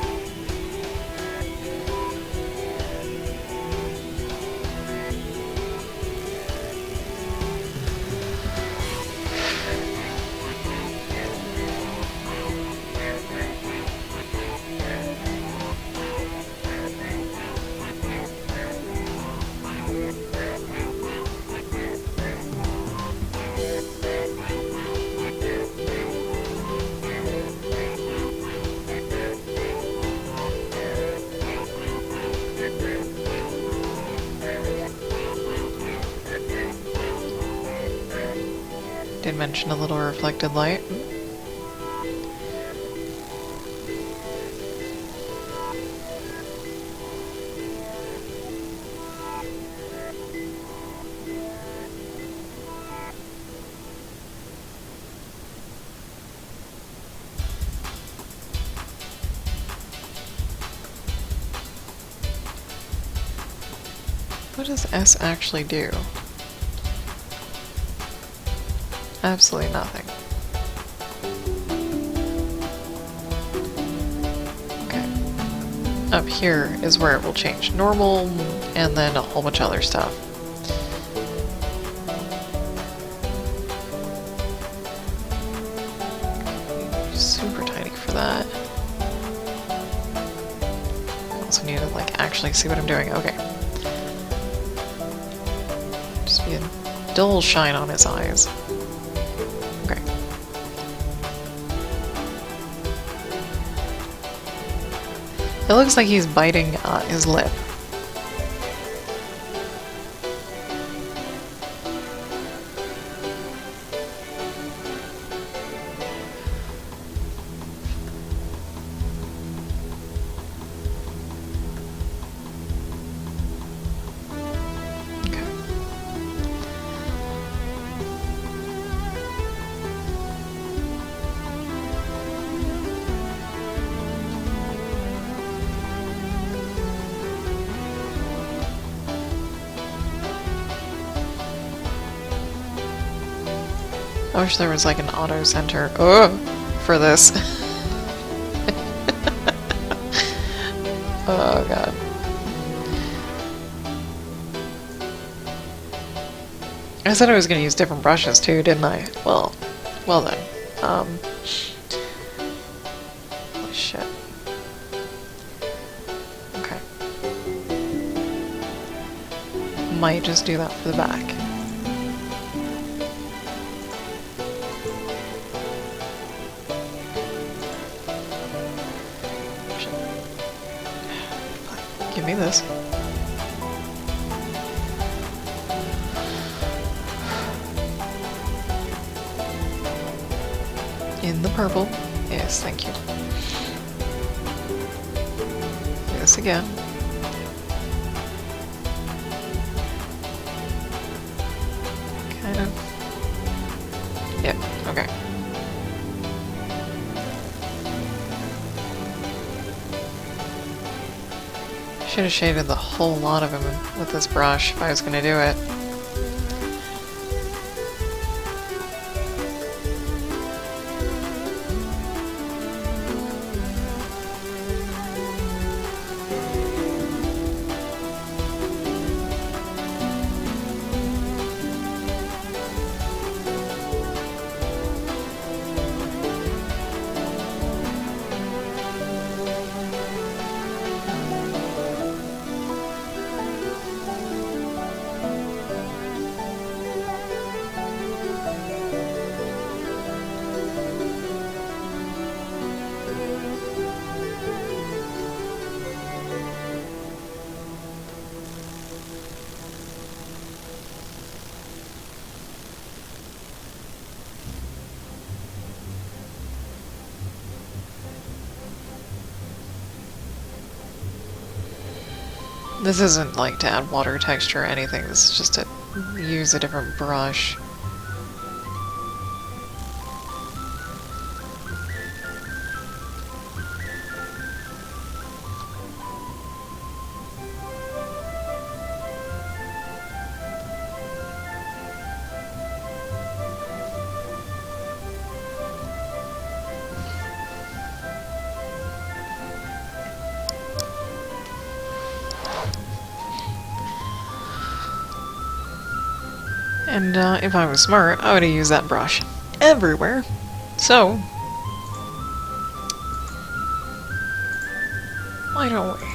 Did mention a little reflected light. What does S actually do? Absolutely nothing. Okay. Up here is where it will change. Normal, and then a whole bunch of other stuff. Super tiny for that. I also need to, like, actually see what I'm doing. Okay. Just be a dull shine on his eyes. Okay. It looks like he's biting his lip. I wish there was like an auto center for this. Oh god. I said I was gonna use different brushes too, didn't I? Well then. Holy shit. Okay. Might just do that for the back. Give me this. In the purple. Yes, thank you. This again. Kind of. Yep, okay. Should have shaded the whole lot of him with this brush if I was going to do it. This isn't like to add water texture or anything, this is just to use a different brush. And if I was smart, I would have used that brush everywhere. So, why don't we?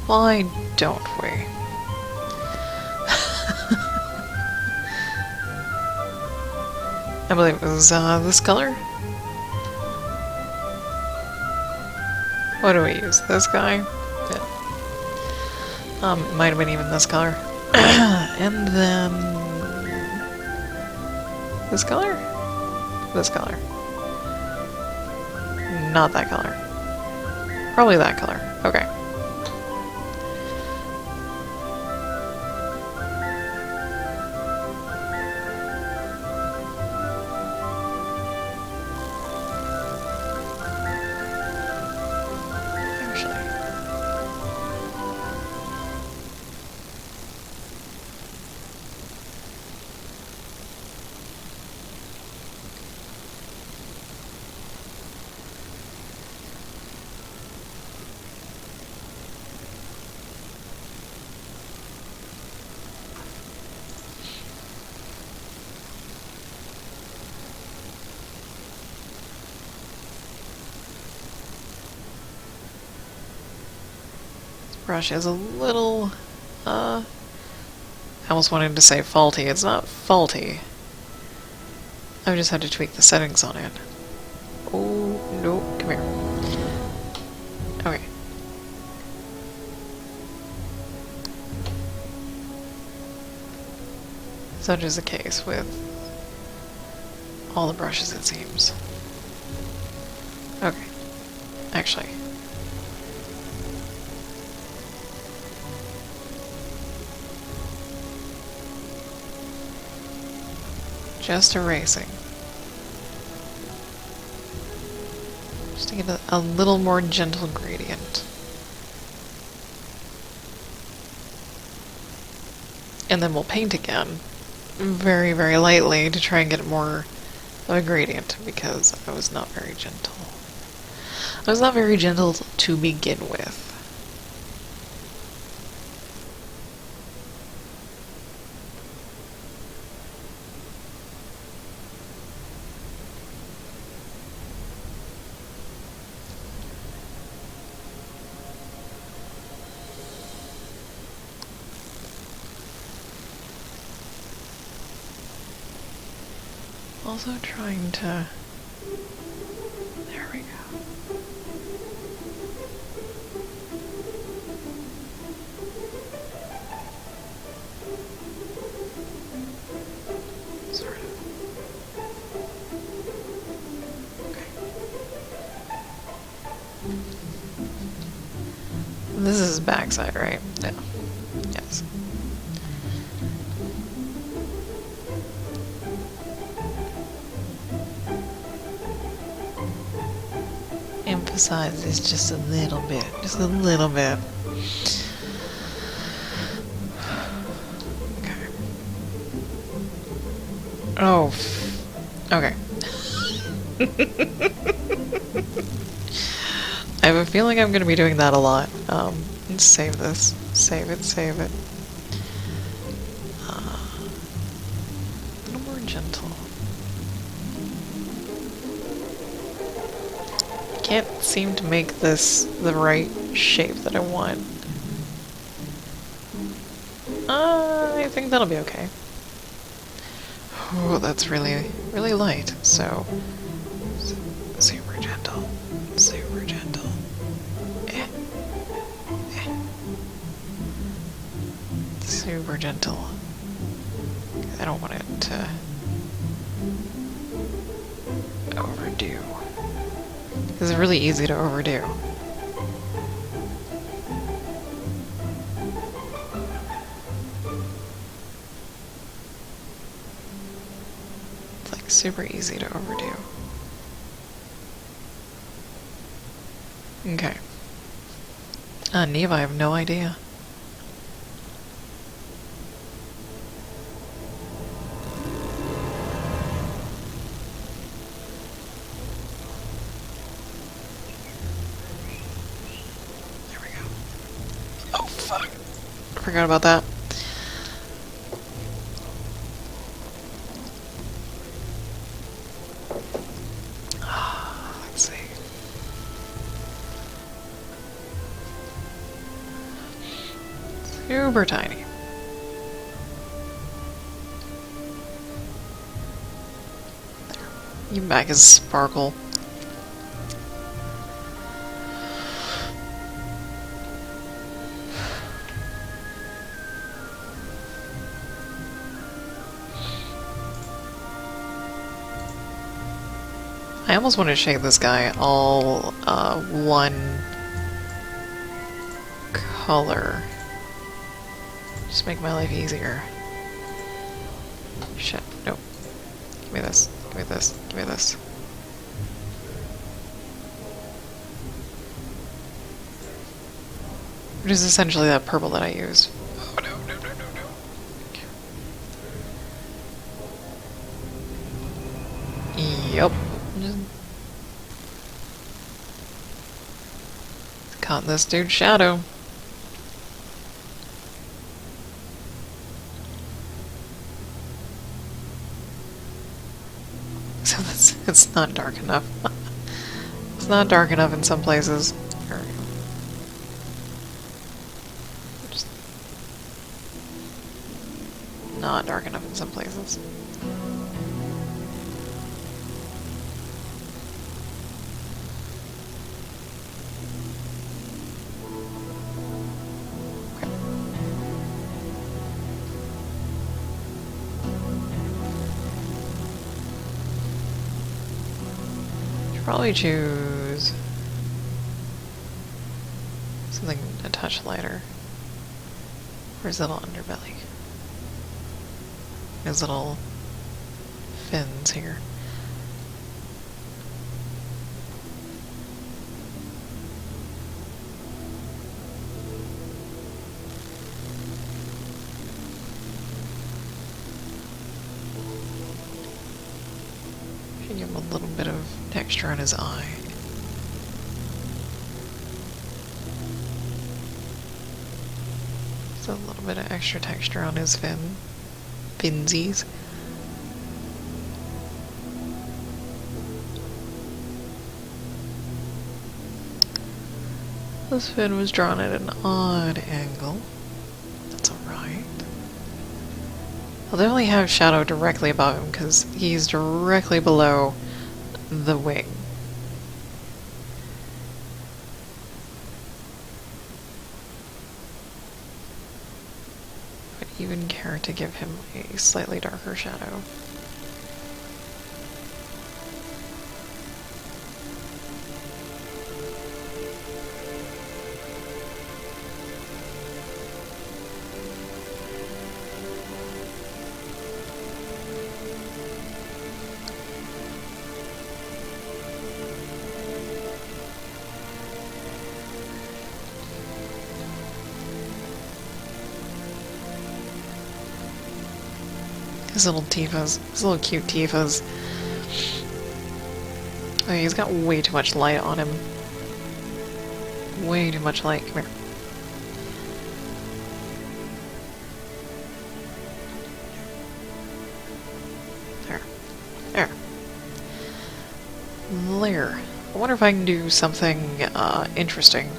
Why don't we? I believe it was this color. What do we use? This guy? Yeah. It might have been even this color. And then this color? This color. Not that color. Probably that color. Okay. brush is a little, I almost wanted to say faulty. It's not faulty. I just had to tweak the settings on it. Oh, no, come here. Okay. Such is the case with all the brushes, it seems. Okay. Actually. Just erasing. Just to get a little more gentle gradient. And then we'll paint again. Very, very lightly to try and get more of a gradient because I was not very gentle. I was not very gentle to begin with. Also trying to... There we go. Sort of. Okay. This is backside, right? No. Yes. Emphasize this just a little bit. Just a little bit. Okay. Oh. Okay. I have a feeling I'm going to be doing that a lot. Let's save this. Save it, save it. A little more gentle. Can't seem to make this the right shape that I want. I think that'll be okay. Oh, that's really, really light. So super gentle. Super gentle. Super gentle. I don't want it to overdo. It's really easy to overdo. It's like super easy to overdo. Okay. Neve, I have no idea. Forgot about that. Let's see. Super tiny. There. Even back his sparkle. I almost want to shade this guy all one color. Just make my life easier. Shit, nope. Give me this, give me this, give me this. Which is essentially that purple that I used. Oh no, no, no, no, no. Yup. Caught this dude's shadow. So it's not dark enough. It's not dark enough in some places. not dark enough in some places. Probably choose something a touch lighter. Where's little underbelly? His little fins here. Should give him a little bit of texture on his eye. Just a little bit of extra texture on his finsies. This fin was drawn at an odd angle. That's alright. I'll definitely have shadow directly above him because he's directly below the wing. Would even care to give him a slightly darker shadow. His little Tifas, his little cute Tifas. Oh, he's got way too much light on him. Way too much light. Come here. There. There. There. I wonder if I can do something interesting.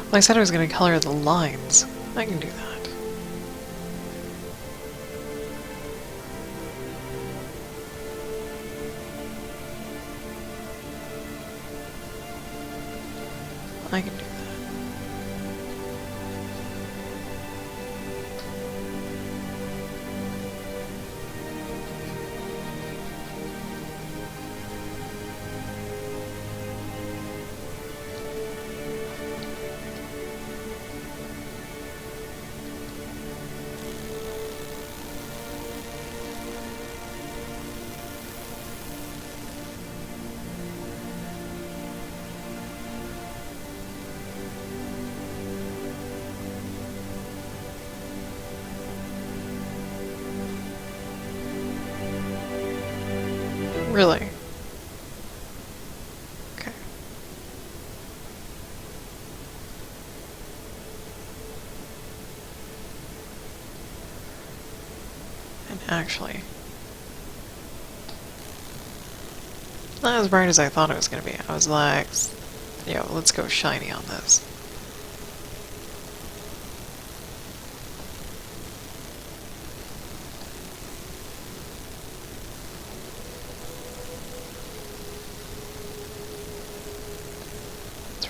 Well, I said I was going to color the lines. I can do that. I can do that. Really? Okay. And actually, not as bright as I thought it was going to be. I was like, yo, let's go shiny on this.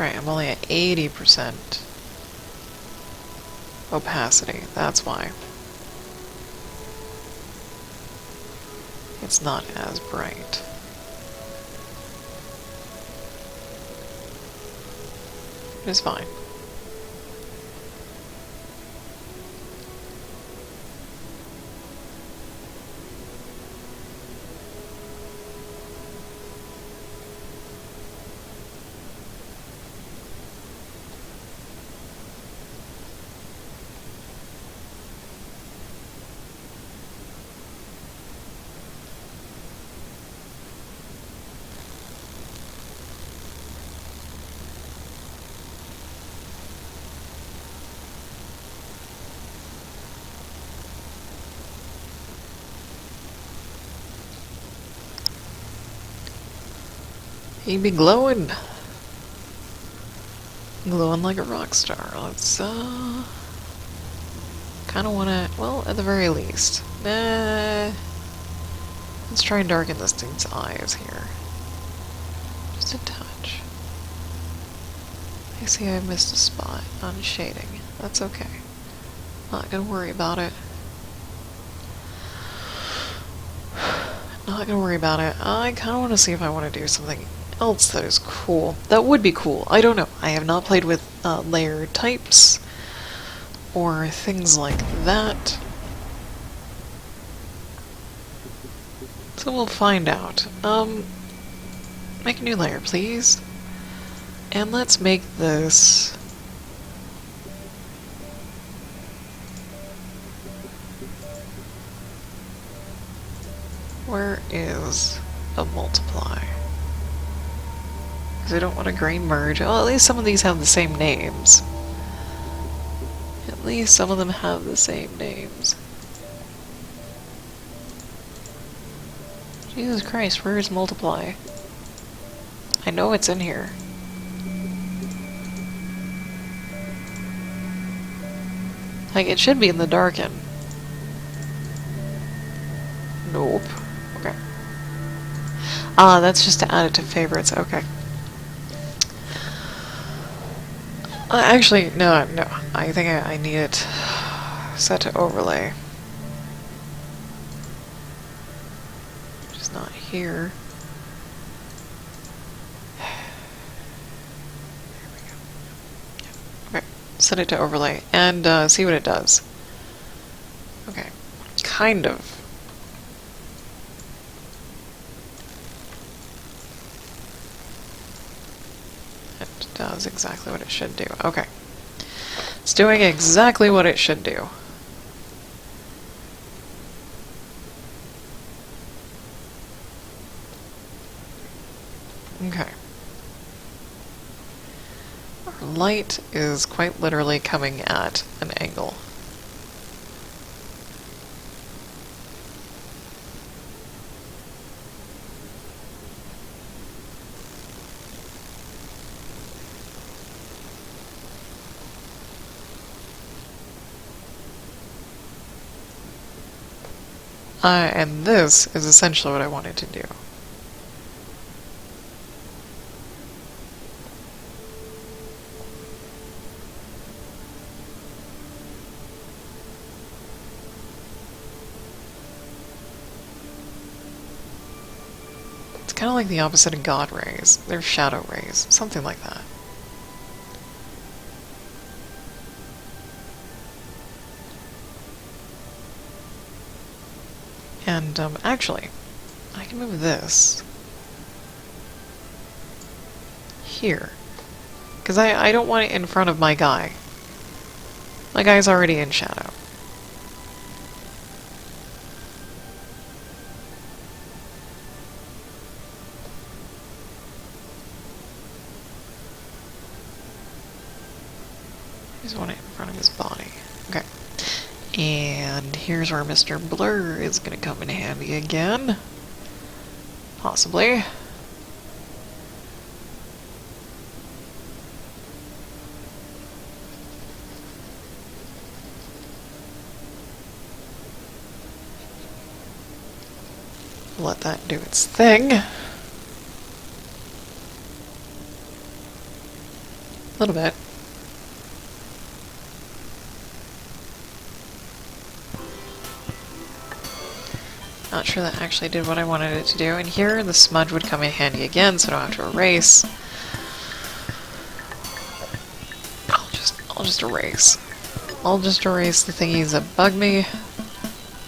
Right, I'm only at 80% opacity, that's why. It's not as bright. It's fine. He be glowing. Glowing like a rock star. Let's kind of want to, well, at the very least. Let's try and darken this dude's eyes here. Just a touch. I see I missed a spot on shading. That's okay. Not gonna worry about it. Not gonna worry about it. I kind of want to see if I want to do something else that is cool. That would be cool. I don't know. I have not played with layer types or things like that. So we'll find out. Make a new layer, please. And let's make this... Where is a multiply? Because I don't want a grain merge. Well, at least some of these have the same names. At least some of them have the same names. Jesus Christ, where is multiply? I know it's in here. Like, it should be in the darken. Nope. Okay. Ah, that's just to add it to favorites. Okay. Actually, no. I think I need it set to overlay. Just not here. There we go. Yeah. Okay. Set it to overlay and see what it does. Okay. Kind of. Does exactly what it should do. Okay. It's doing exactly what it should do. Okay. Our light is quite literally coming at an angle. And this is essentially what I wanted to do. It's kind of like the opposite of God rays. They're shadow rays, something like that. And, actually, I can move this here. Because I don't want it in front of my guy. My guy's already in shadow. I just want it in front of his body. Okay. And here's where Mr. Blur is going to come in handy again. Possibly. Let that do its thing. A little bit. Not sure that actually did what I wanted it to do. And here, the smudge would come in handy again, so I don't have to erase. I'll just erase. I'll just erase the thingies that bug me.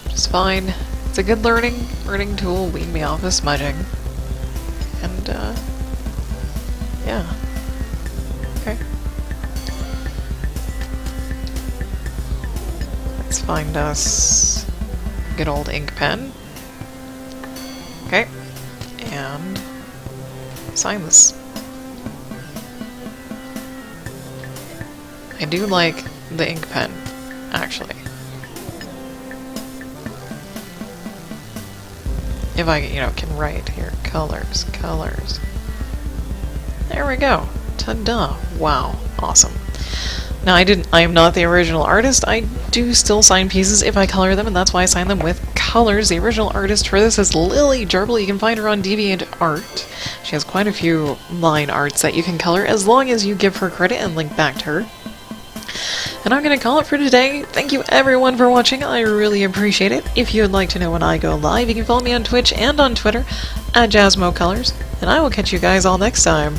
Which is fine. It's a good learning tool. Wean me off of smudging. And, yeah. Okay. Let's find us a good old ink pen. Okay, and sign this. I do like the ink pen, actually. If I, can write here. Colors. There we go. Ta-da. Wow. Awesome. Now, I am not the original artist. I do still sign pieces if I color them, and that's why I sign them with colors. The original artist for this is Lily Gerbil. You can find her on DeviantArt. She has quite a few line arts that you can color, as long as you give her credit and link back to her. And I'm going to call it for today. Thank you everyone for watching. I really appreciate it. If you would like to know when I go live, you can follow me on Twitch and on Twitter at JasmoColors. And I will catch you guys all next time.